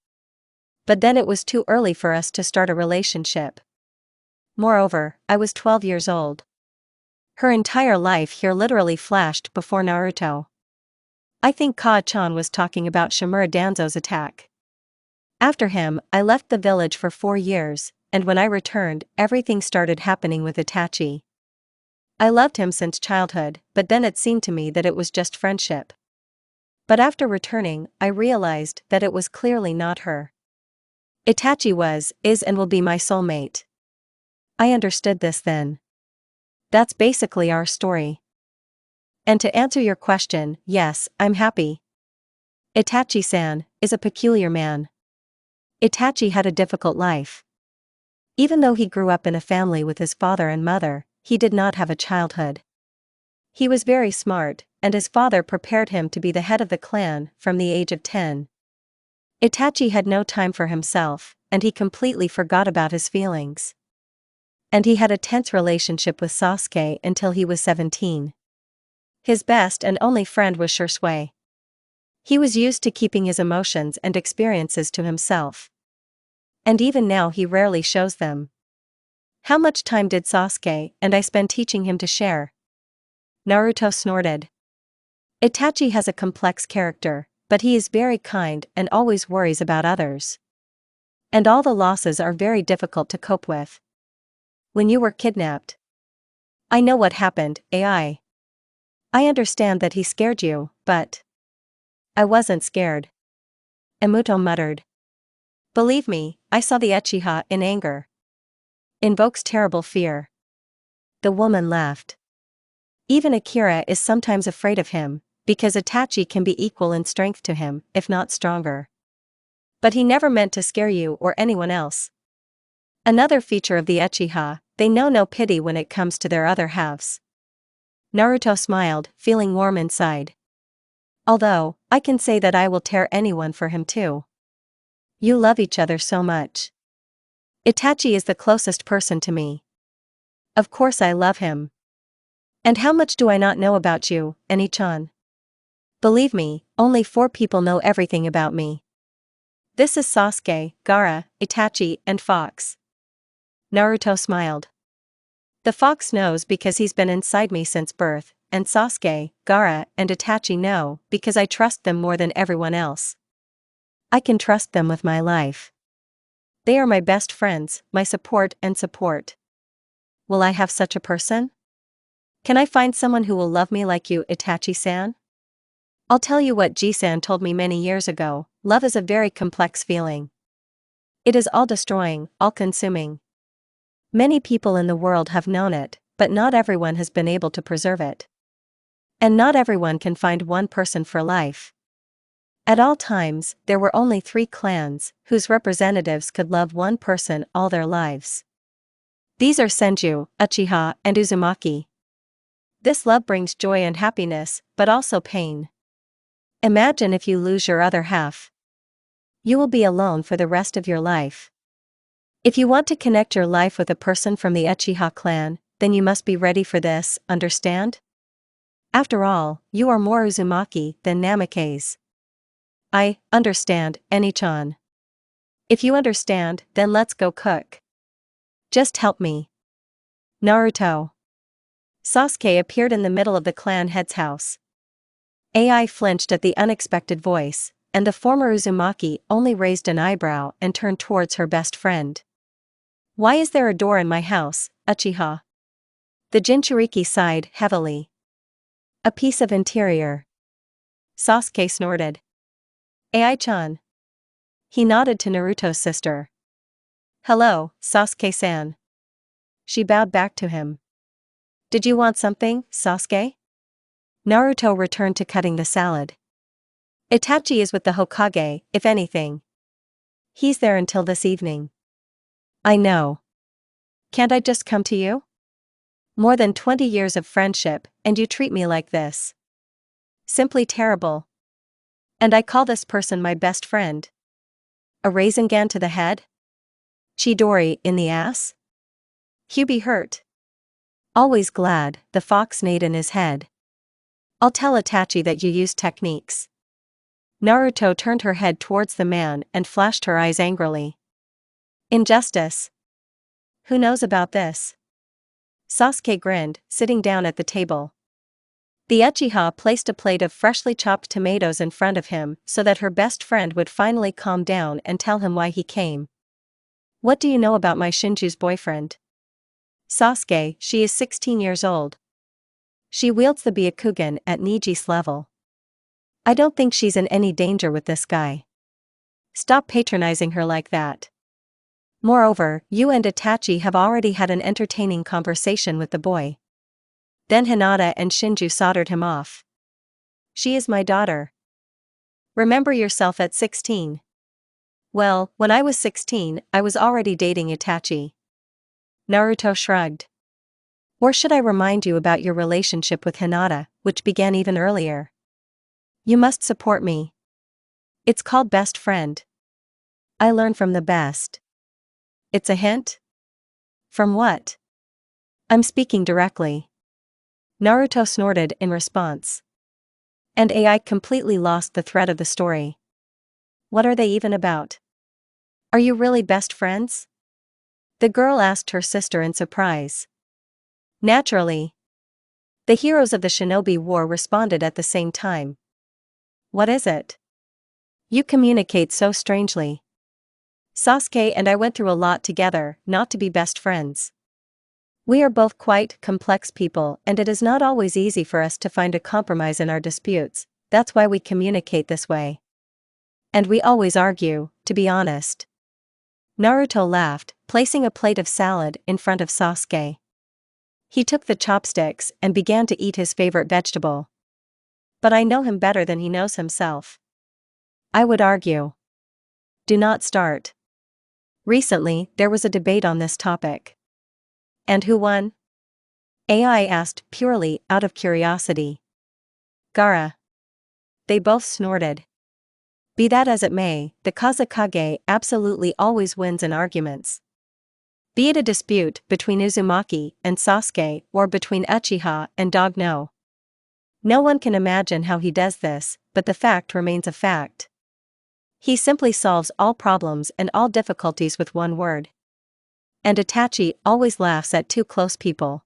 But then it was too early for us to start a relationship. Moreover, I was 12 years old. Her entire life here literally flashed before Naruto. I think Kaa-chan was talking about Shimura Danzo's attack. After him, I left the village for 4 years, and when I returned, everything started happening with Itachi. I loved him since childhood, but then it seemed to me that it was just friendship. But after returning, I realized that it was clearly not her. Itachi was, is and will be my soulmate. I understood this then. That's basically our story. And to answer your question, yes, I'm happy. Itachi-san is a peculiar man. Itachi had a difficult life. Even though he grew up in a family with his father and mother, he did not have a childhood. He was very smart, and his father prepared him to be the head of the clan from the age of 10. Itachi had no time for himself, and he completely forgot about his feelings. And he had a tense relationship with Sasuke until he was 17. His best and only friend was Sasuke. He was used to keeping his emotions and experiences to himself. And even now he rarely shows them. How much time did Sasuke and I spend teaching him to share? Naruto snorted. Itachi has a complex character, but he is very kind and always worries about others. And all the losses are very difficult to cope with. When you were kidnapped. I know what happened, AI. I understand that he scared you, but I wasn't scared. Emuto muttered. Believe me, I saw the Uchiha in anger. Invokes terrible fear. The woman laughed. Even Akira is sometimes afraid of him, because Itachi can be equal in strength to him, if not stronger. But he never meant to scare you or anyone else. Another feature of the Uchiha, they know no pity when it comes to their other halves. Naruto smiled, feeling warm inside. Although, I can say that I will tear anyone for him too. You love each other so much. Itachi is the closest person to me. Of course I love him. And how much do I not know about you, Eni-chan? Believe me, only 4 people know everything about me. This is Sasuke, Gaara, Itachi, and Fox. Naruto smiled. The fox knows because he's been inside me since birth, and Sasuke, Gaara, and Itachi know because I trust them more than everyone else. I can trust them with my life. They are my best friends, my support and support. Will I have such a person? Can I find someone who will love me like you, Itachi-san? I'll tell you what Ji-san told me many years ago, love is a very complex feeling. It is all-destroying, all-consuming. Many people in the world have known it, but not everyone has been able to preserve it. And not everyone can find one person for life. At all times, there were only 3 clans, whose representatives could love one person all their lives. These are Senju, Uchiha, and Uzumaki. This love brings joy and happiness, but also pain. Imagine if you lose your other half. You will be alone for the rest of your life. If you want to connect your life with a person from the Uchiha clan, then you must be ready for this, understand? After all, you are more Uzumaki than Namikaze. I understand, Eni-chan. If you understand, then let's go cook. Just help me. Naruto. Sasuke appeared in the middle of the clan head's house. AI flinched at the unexpected voice, and the former Uzumaki only raised an eyebrow and turned towards her best friend. Why is there a door in my house, Uchiha? The Jinchuriki sighed heavily. A piece of interior. Sasuke snorted. AI-chan. He nodded to Naruto's sister. Hello, Sasuke-san. She bowed back to him. Did you want something, Sasuke? Naruto returned to cutting the salad. Itachi is with the Hokage, if anything. He's there until this evening. I know. Can't I just come to you? More than 20 years of friendship, and you treat me like this. Simply terrible. And I call this person my best friend. A Rasengan to the head? Chidori in the ass? Hubie hurt. Always glad, the fox neighed in his head. I'll tell Itachi that you used techniques. Naruto turned her head towards the man and flashed her eyes angrily. Injustice. Who knows about this? Sasuke grinned, sitting down at the table. The Uchiha placed a plate of freshly chopped tomatoes in front of him so that her best friend would finally calm down and tell him why he came. What do you know about my Shinju's boyfriend? Sasuke, she is 16 years old. She wields the Byakugan at Niji's level. I don't think she's in any danger with this guy. Stop patronizing her like that. Moreover, you and Itachi have already had an entertaining conversation with the boy. Then Hinata and Shinju soldered him off. She is my daughter. Remember yourself at 16. Well, when I was 16, I was already dating Itachi. Naruto shrugged. Or should I remind you about your relationship with Hinata, which began even earlier? You must support me. It's called best friend. I learn from the best. It's a hint? From what? I'm speaking directly. Naruto snorted in response. And AI completely lost the thread of the story. What are they even about? Are you really best friends? The girl asked her sister in surprise. Naturally. The heroes of the Shinobi War responded at the same time. What is it? You communicate so strangely. Sasuke and I went through a lot together, not to be best friends. We are both quite complex people and it is not always easy for us to find a compromise in our disputes, that's why we communicate this way. And we always argue, to be honest. Naruto laughed, placing a plate of salad in front of Sasuke. He took the chopsticks and began to eat his favorite vegetable. But I know him better than he knows himself. I would argue. Do not start. Recently, there was a debate on this topic. And who won? AI asked purely out of curiosity. Gaara. They both snorted. Be that as it may, the Kazekage absolutely always wins in arguments. Be it a dispute between Uzumaki and Sasuke or between Uchiha and Dogno. No one can imagine how he does this, but the fact remains a fact. He simply solves all problems and all difficulties with one word. And Itachi always laughs at too close people.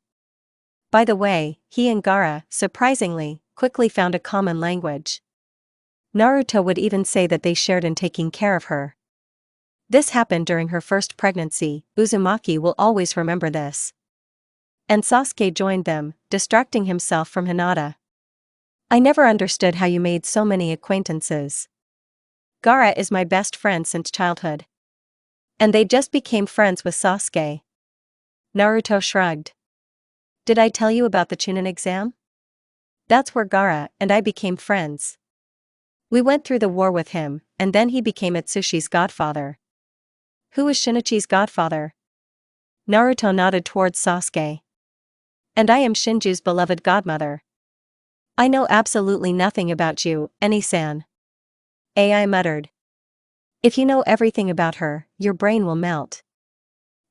By the way, he and Gaara, surprisingly, quickly found a common language. Naruto would even say that they shared in taking care of her. This happened during her first pregnancy, Uzumaki will always remember this. And Sasuke joined them, distracting himself from Hinata. I never understood how you made so many acquaintances. Gaara is my best friend since childhood. And they just became friends with Sasuke. Naruto shrugged. Did I tell you about the Chunin exam? That's where Gaara and I became friends. We went through the war with him, and then he became Atsushi's godfather. Who is Shinichi's godfather? Naruto nodded towards Sasuke. And I am Shinju's beloved godmother. I know absolutely nothing about you, Eni-san. AI muttered. If you know everything about her, your brain will melt.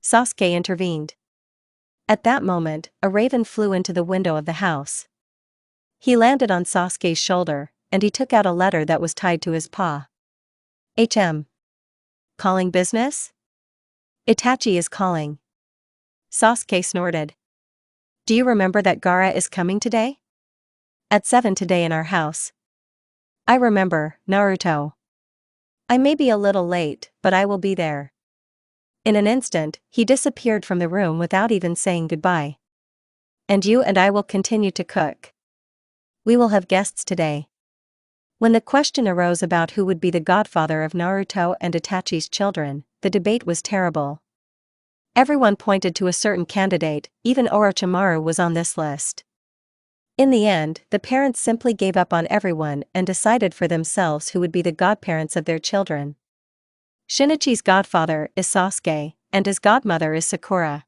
Sasuke intervened. At that moment, a raven flew into the window of the house. He landed on Sasuke's shoulder, and he took out a letter that was tied to his paw. Calling business? Itachi is calling. Sasuke snorted. Do you remember that Gaara is coming today? At 7 today in our house. I remember, Naruto. I may be a little late, but I will be there. In an instant, he disappeared from the room without even saying goodbye. And you and I will continue to cook. We will have guests today. When the question arose about who would be the godfather of Naruto and Itachi's children, the debate was terrible. Everyone pointed to a certain candidate, even Orochimaru was on this list. In the end, the parents simply gave up on everyone and decided for themselves who would be the godparents of their children. Shinichi's godfather is Sasuke, and his godmother is Sakura.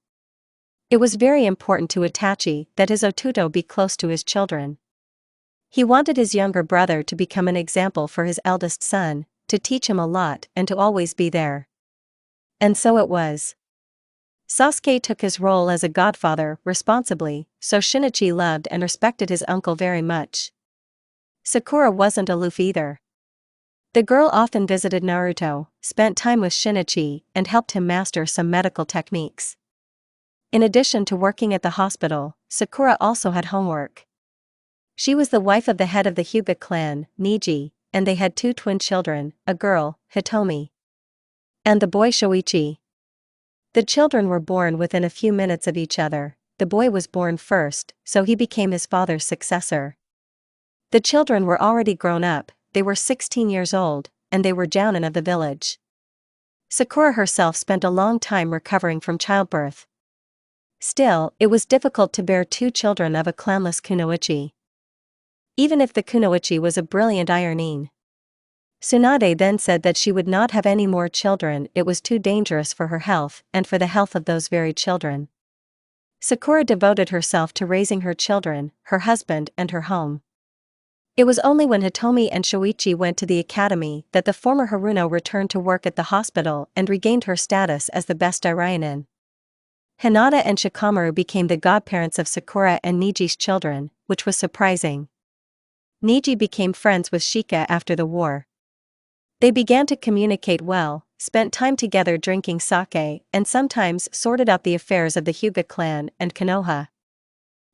It was very important to Itachi that his Otuto be close to his children. He wanted his younger brother to become an example for his eldest son, to teach him a lot and to always be there. And so it was. Sasuke took his role as a godfather responsibly, so Shinichi loved and respected his uncle very much. Sakura wasn't aloof either. The girl often visited Naruto, spent time with Shinichi, and helped him master some medical techniques. In addition to working at the hospital, Sakura also had homework. She was the wife of the head of the Hyuga clan, Neji, and they had 2 twin children, a girl, Hitomi, and the boy Shoichi. The children were born within a few minutes of each other. The boy was born first, so he became his father's successor. The children were already grown up, they were 16 years old, and they were jounin of the village. Sakura herself spent a long time recovering from childbirth. Still, it was difficult to bear 2 children of a clanless kunoichi. Even if the kunoichi was a brilliant ironine. Tsunade then said that she would not have any more children, it was too dangerous for her health and for the health of those very children. Sakura devoted herself to raising her children, her husband and her home. It was only when Hitomi and Shoichi went to the academy that the former Haruno returned to work at the hospital and regained her status as the best Irainen. Hinata and Shikamaru became the godparents of Sakura and Neji's children, which was surprising. Neji became friends with Shika after the war. They began to communicate well, spent time together drinking sake, and sometimes sorted out the affairs of the Hyuga clan and Konoha.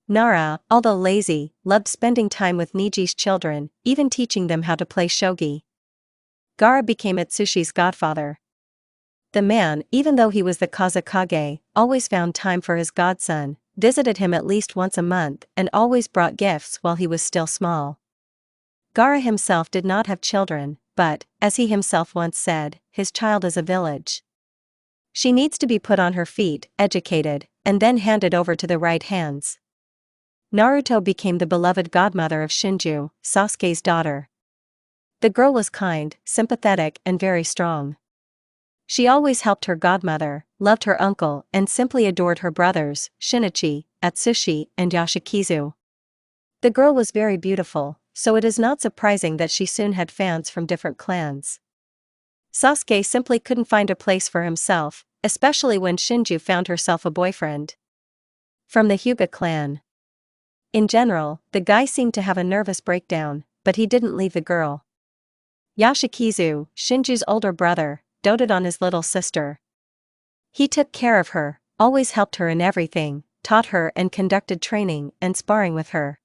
Nara, although lazy, loved spending time with Neji's children, even teaching them how to play shogi. Gaara became Atsushi's godfather. The man, even though he was the Kazekage, always found time for his godson, visited him at least once a month, and always brought gifts while he was still small. Gaara himself did not have children, but, as he himself once said, his child is a village. She needs to be put on her feet, educated, and then handed over to the right hands. Naruto became the beloved godmother of Shinju, Sasuke's daughter. The girl was kind, sympathetic and very strong. She always helped her godmother, loved her uncle and simply adored her brothers, Shinichi, Atsushi and Yashikizu. The girl was very beautiful, so it is not surprising that she soon had fans from different clans. Sasuke simply couldn't find a place for himself, especially when Shinju found herself a boyfriend from the Hyuga clan. In general, the guy seemed to have a nervous breakdown, but he didn't leave the girl. Yashikizu, Shinju's older brother, doted on his little sister. He took care of her, always helped her in everything, taught her and conducted training and sparring with her.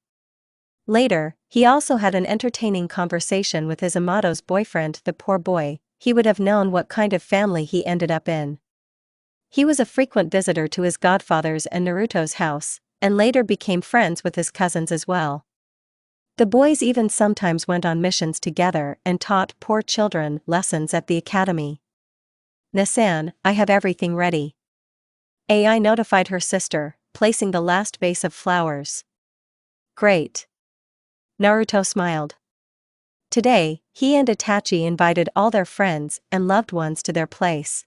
Later, he also had an entertaining conversation with his Amato's boyfriend, the poor boy. He would have known what kind of family he ended up in. He was a frequent visitor to his godfather's and Naruto's house, and later became friends with his cousins as well. The boys even sometimes went on missions together and taught poor children lessons at the academy. Nasan, I have everything ready. Ai notified her sister, placing the last vase of flowers. Great. Naruto smiled. Today, he and Itachi invited all their friends and loved ones to their place.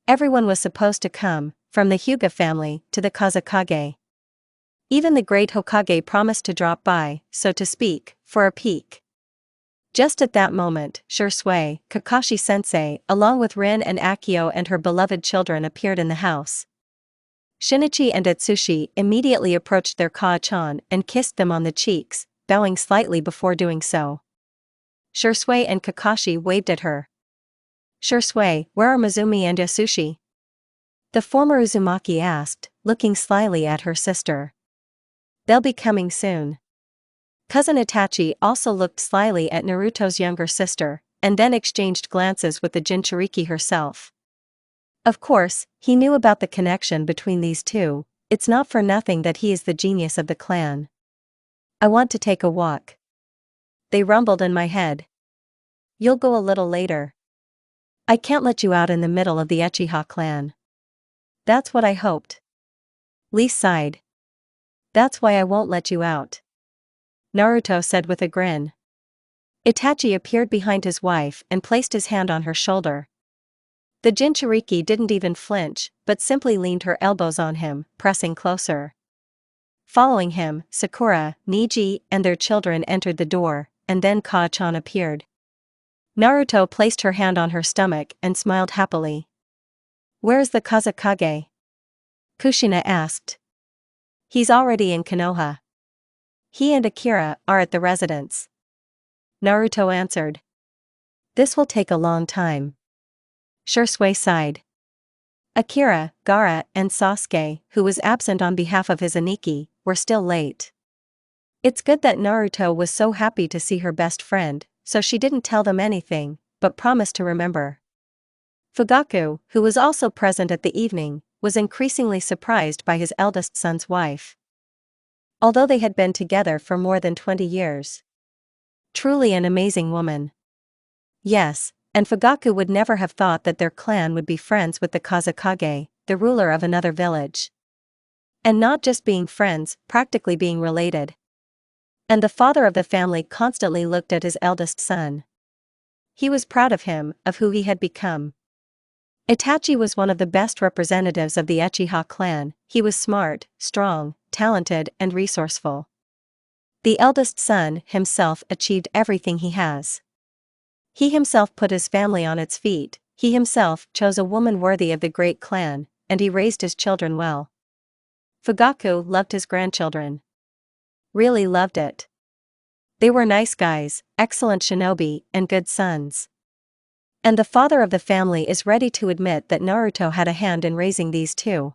Everyone was supposed to come, from the Hyuga family to the Kazekage. Even the great Hokage promised to drop by, so to speak, for a peek. Just at that moment, Shursui, Kakashi-sensei, along with Rin and Akio and her beloved children appeared in the house. Shinichi and Atsushi immediately approached their Kaa-chan and kissed them on the cheeks, bowing slightly before doing so. Shursui and Kakashi waved at her. "Shursui, where are Mizumi and Yasushi?" the former Uzumaki asked, looking slyly at her sister. "They'll be coming soon." Cousin Itachi also looked slyly at Naruto's younger sister, and then exchanged glances with the Jinchuriki herself. Of course, he knew about the connection between these two. It's not for nothing that he is the genius of the clan. "I want to take a walk," they rumbled in my head. "You'll go a little later. I can't let you out in the middle of the Uchiha clan." "That's what I hoped." Lee sighed. "That's why I won't let you out," Naruto said with a grin. Itachi appeared behind his wife and placed his hand on her shoulder. The Jinchuriki didn't even flinch, but simply leaned her elbows on him, pressing closer. Following him, Sakura, Niji, and their children entered the door, and then Kaa-chan appeared. Naruto placed her hand on her stomach and smiled happily. "Where's the Kazekage?" Kushina asked. "He's already in Konoha. He and Akira are at the residence," Naruto answered. "This will take a long time." Shursui sighed. Akira, Gaara, and Sasuke, who was absent on behalf of his Aniki, were still late. It's good that Naruto was so happy to see her best friend, so she didn't tell them anything, but promised to remember. Fugaku, who was also present at the evening, was increasingly surprised by his eldest son's wife. Although they had been together for more than 20 years. Truly an amazing woman. Yes, and Fugaku would never have thought that their clan would be friends with the Kazekage, the ruler of another village. And not just being friends, practically being related. And the father of the family constantly looked at his eldest son. He was proud of him, of who he had become. Itachi was one of the best representatives of the Uchiha clan. He was smart, strong, talented, and resourceful. The eldest son himself achieved everything he has. He himself put his family on its feet, he himself chose a woman worthy of the great clan, and he raised his children well. Fugaku loved his grandchildren. Really loved it. They were nice guys, excellent shinobi, and good sons. And the father of the family is ready to admit that Naruto had a hand in raising these two.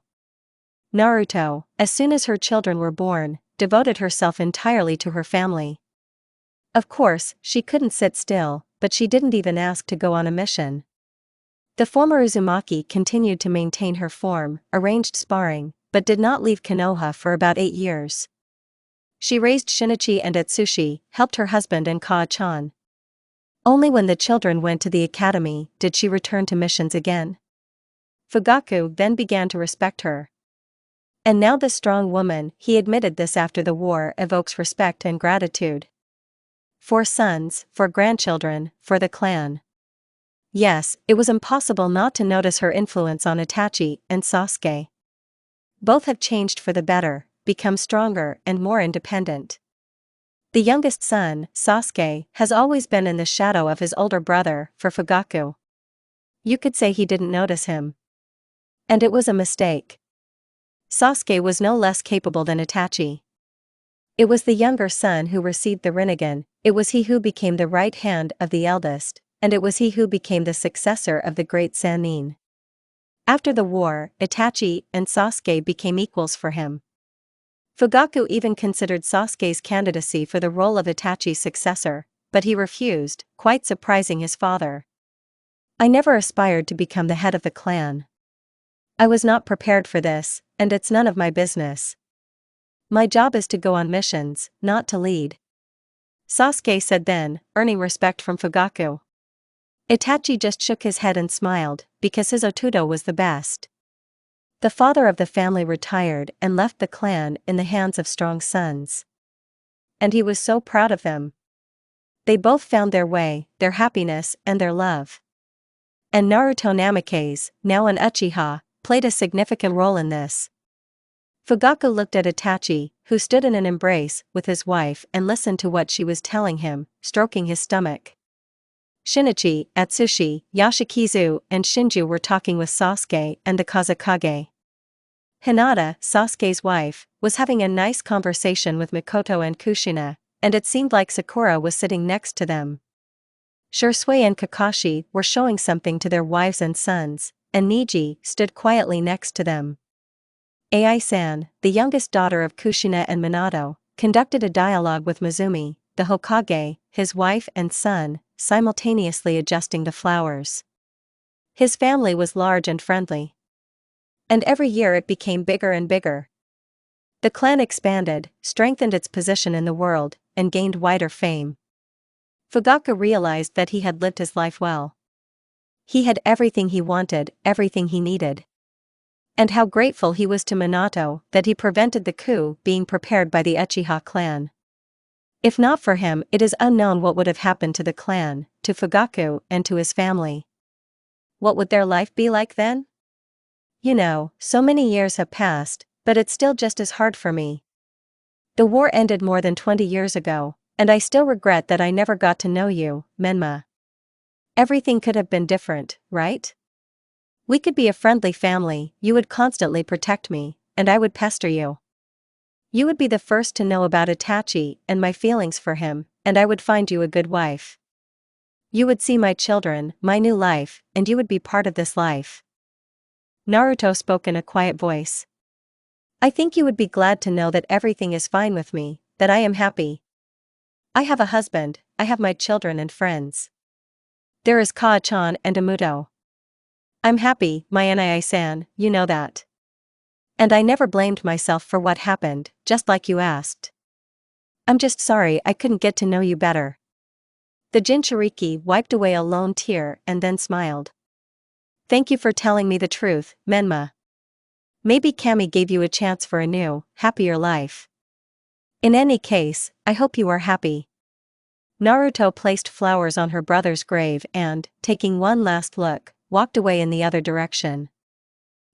Naruto, as soon as her children were born, devoted herself entirely to her family. Of course, she couldn't sit still, but she didn't even ask to go on a mission. The former Uzumaki continued to maintain her form, arranged sparring, but did not leave Konoha for about 8 years. She raised Shinichi and Atsushi, helped her husband and Kaa-chan. Only when the children went to the academy did she return to missions again. Fugaku then began to respect her. And now this strong woman, he admitted this after the war, evokes respect and gratitude. 4 sons, 4 grandchildren, for the clan. Yes, it was impossible not to notice her influence on Itachi and Sasuke. Both have changed for the better, become stronger and more independent. The youngest son, Sasuke, has always been in the shadow of his older brother, for Fugaku. You could say he didn't notice him. And it was a mistake. Sasuke was no less capable than Itachi. It was the younger son who received the Rinnegan, it was he who became the right hand of the eldest, and it was he who became the successor of the great Sannin. After the war, Itachi and Sasuke became equals for him. Fugaku even considered Sasuke's candidacy for the role of Itachi's successor, but he refused, quite surprising his father. "I never aspired to become the head of the clan. I was not prepared for this, and it's none of my business. My job is to go on missions, not to lead," Sasuke said then, earning respect from Fugaku. Itachi just shook his head and smiled, because his Otudo was the best. The father of the family retired and left the clan in the hands of strong sons. And he was so proud of them. They both found their way, their happiness, and their love. And Naruto Namikaze, now an Uchiha, played a significant role in this. Fugaku looked at Itachi, who stood in an embrace with his wife, and listened to what she was telling him, stroking his stomach. Shinichi, Atsushi, Yashikizu, and Shinju were talking with Sasuke and the Kazekage. Hinata, Sasuke's wife, was having a nice conversation with Mikoto and Kushina, and it seemed like Sakura was sitting next to them. Shursui and Kakashi were showing something to their wives and sons, and Niji stood quietly next to them. Ai-san, the youngest daughter of Kushina and Minato, conducted a dialogue with Mizumi, the Hokage, his wife and son, simultaneously adjusting the flowers. His family was large and friendly. And every year it became bigger and bigger. The clan expanded, strengthened its position in the world, and gained wider fame. Fugaku realized that he had lived his life well. He had everything he wanted, everything he needed. And how grateful he was to Minato that he prevented the coup being prepared by the Uchiha clan. If not for him, it is unknown what would have happened to the clan, to Fugaku, and to his family. What would their life be like then? You know, so many years have passed, but it's still just as hard for me. The war ended more than 20 years ago, and I still regret that I never got to know you, Menma. Everything could have been different, right? We could be a friendly family, you would constantly protect me, and I would pester you. You would be the first to know about Itachi and my feelings for him, and I would find you a good wife. You would see my children, my new life, and you would be part of this life. Naruto spoke in a quiet voice. I think you would be glad to know that everything is fine with me, that I am happy. I have a husband, I have my children and friends. There is Kaa-chan and Amuto. I'm happy, my Nai-san, you know that. And I never blamed myself for what happened, just like you asked. I'm just sorry I couldn't get to know you better. The Jinchuriki wiped away a lone tear and then smiled. Thank you for telling me the truth, Menma. Maybe Kami gave you a chance for a new, happier life. In any case, I hope you are happy. Naruto placed flowers on her brother's grave and, taking one last look, walked away in the other direction.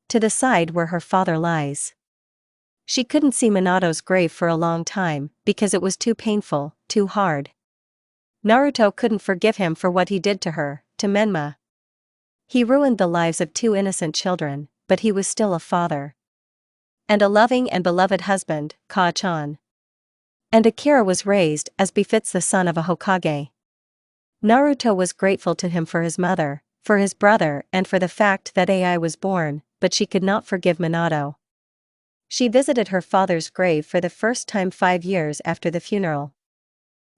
To the side where her father lies. She couldn't see Minato's grave for a long time, because it was too painful, too hard. Naruto couldn't forgive him for what he did to her, to Menma. He ruined the lives of two innocent children, but he was still a father. And a loving and beloved husband, Kaa-chan. And Akira was raised as befits the son of a Hokage. Naruto was grateful to him for his mother, for his brother and for the fact that Ai was born, but she could not forgive Minato. She visited her father's grave for the first time 5 years after the funeral.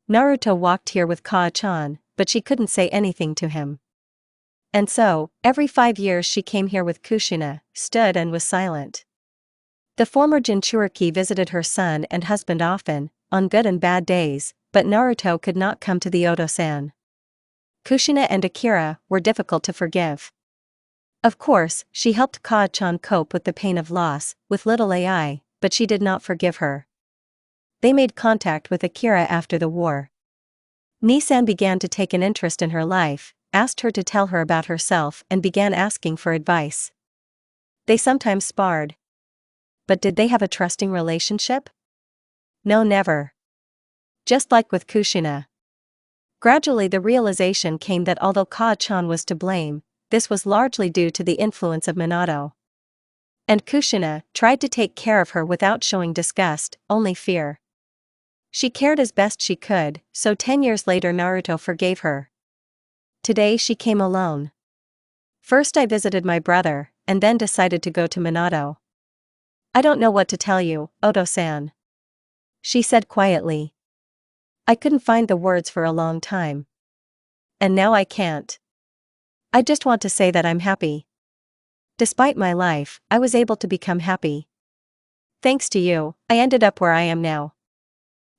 Naruto walked here with Kaa-chan, but she couldn't say anything to him. And so, every 5 years she came here with Kushina, stood and was silent. The former Jinchuriki visited her son and husband often, on good and bad days, but Naruto could not come to the Oto-san. Kushina and Akira were difficult to forgive. Of course, she helped Kaa-chan cope with the pain of loss, with little Ai, but she did not forgive her. They made contact with Akira after the war. Nisan began to take an interest in her life, asked her to tell her about herself and began asking for advice. They sometimes sparred. But did they have a trusting relationship? No, never. Just like with Kushina. Gradually the realization came that although Kaa-chan was to blame, this was largely due to the influence of Minato. And Kushina tried to take care of her without showing disgust, only fear. She cared as best she could, so 10 years later Naruto forgave her. Today she came alone. First I visited my brother, and then decided to go to Minato. I don't know what to tell you, Oto-san. She said quietly. I couldn't find the words for a long time. And now I can't. I just want to say that I'm happy. Despite my life, I was able to become happy. Thanks to you, I ended up where I am now.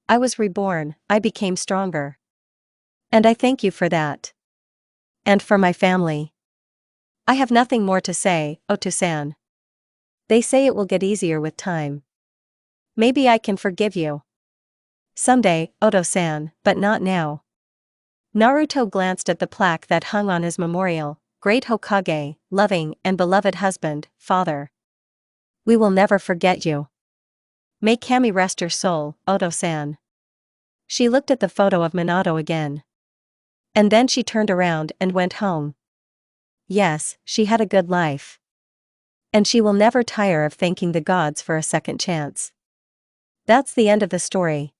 I was reborn, I became stronger. And I thank you for that. And for my family. I have nothing more to say, Oto-san. They say it will get easier with time. Maybe I can forgive you. Someday, Oto-san, but not now. Naruto glanced at the plaque that hung on his memorial, Great Hokage, loving and beloved husband, father. We will never forget you. May Kami rest your soul, Oto-san. She looked at the photo of Minato again. And then she turned around and went home. Yes, she had a good life. And she will never tire of thanking the gods for a second chance. That's the end of the story.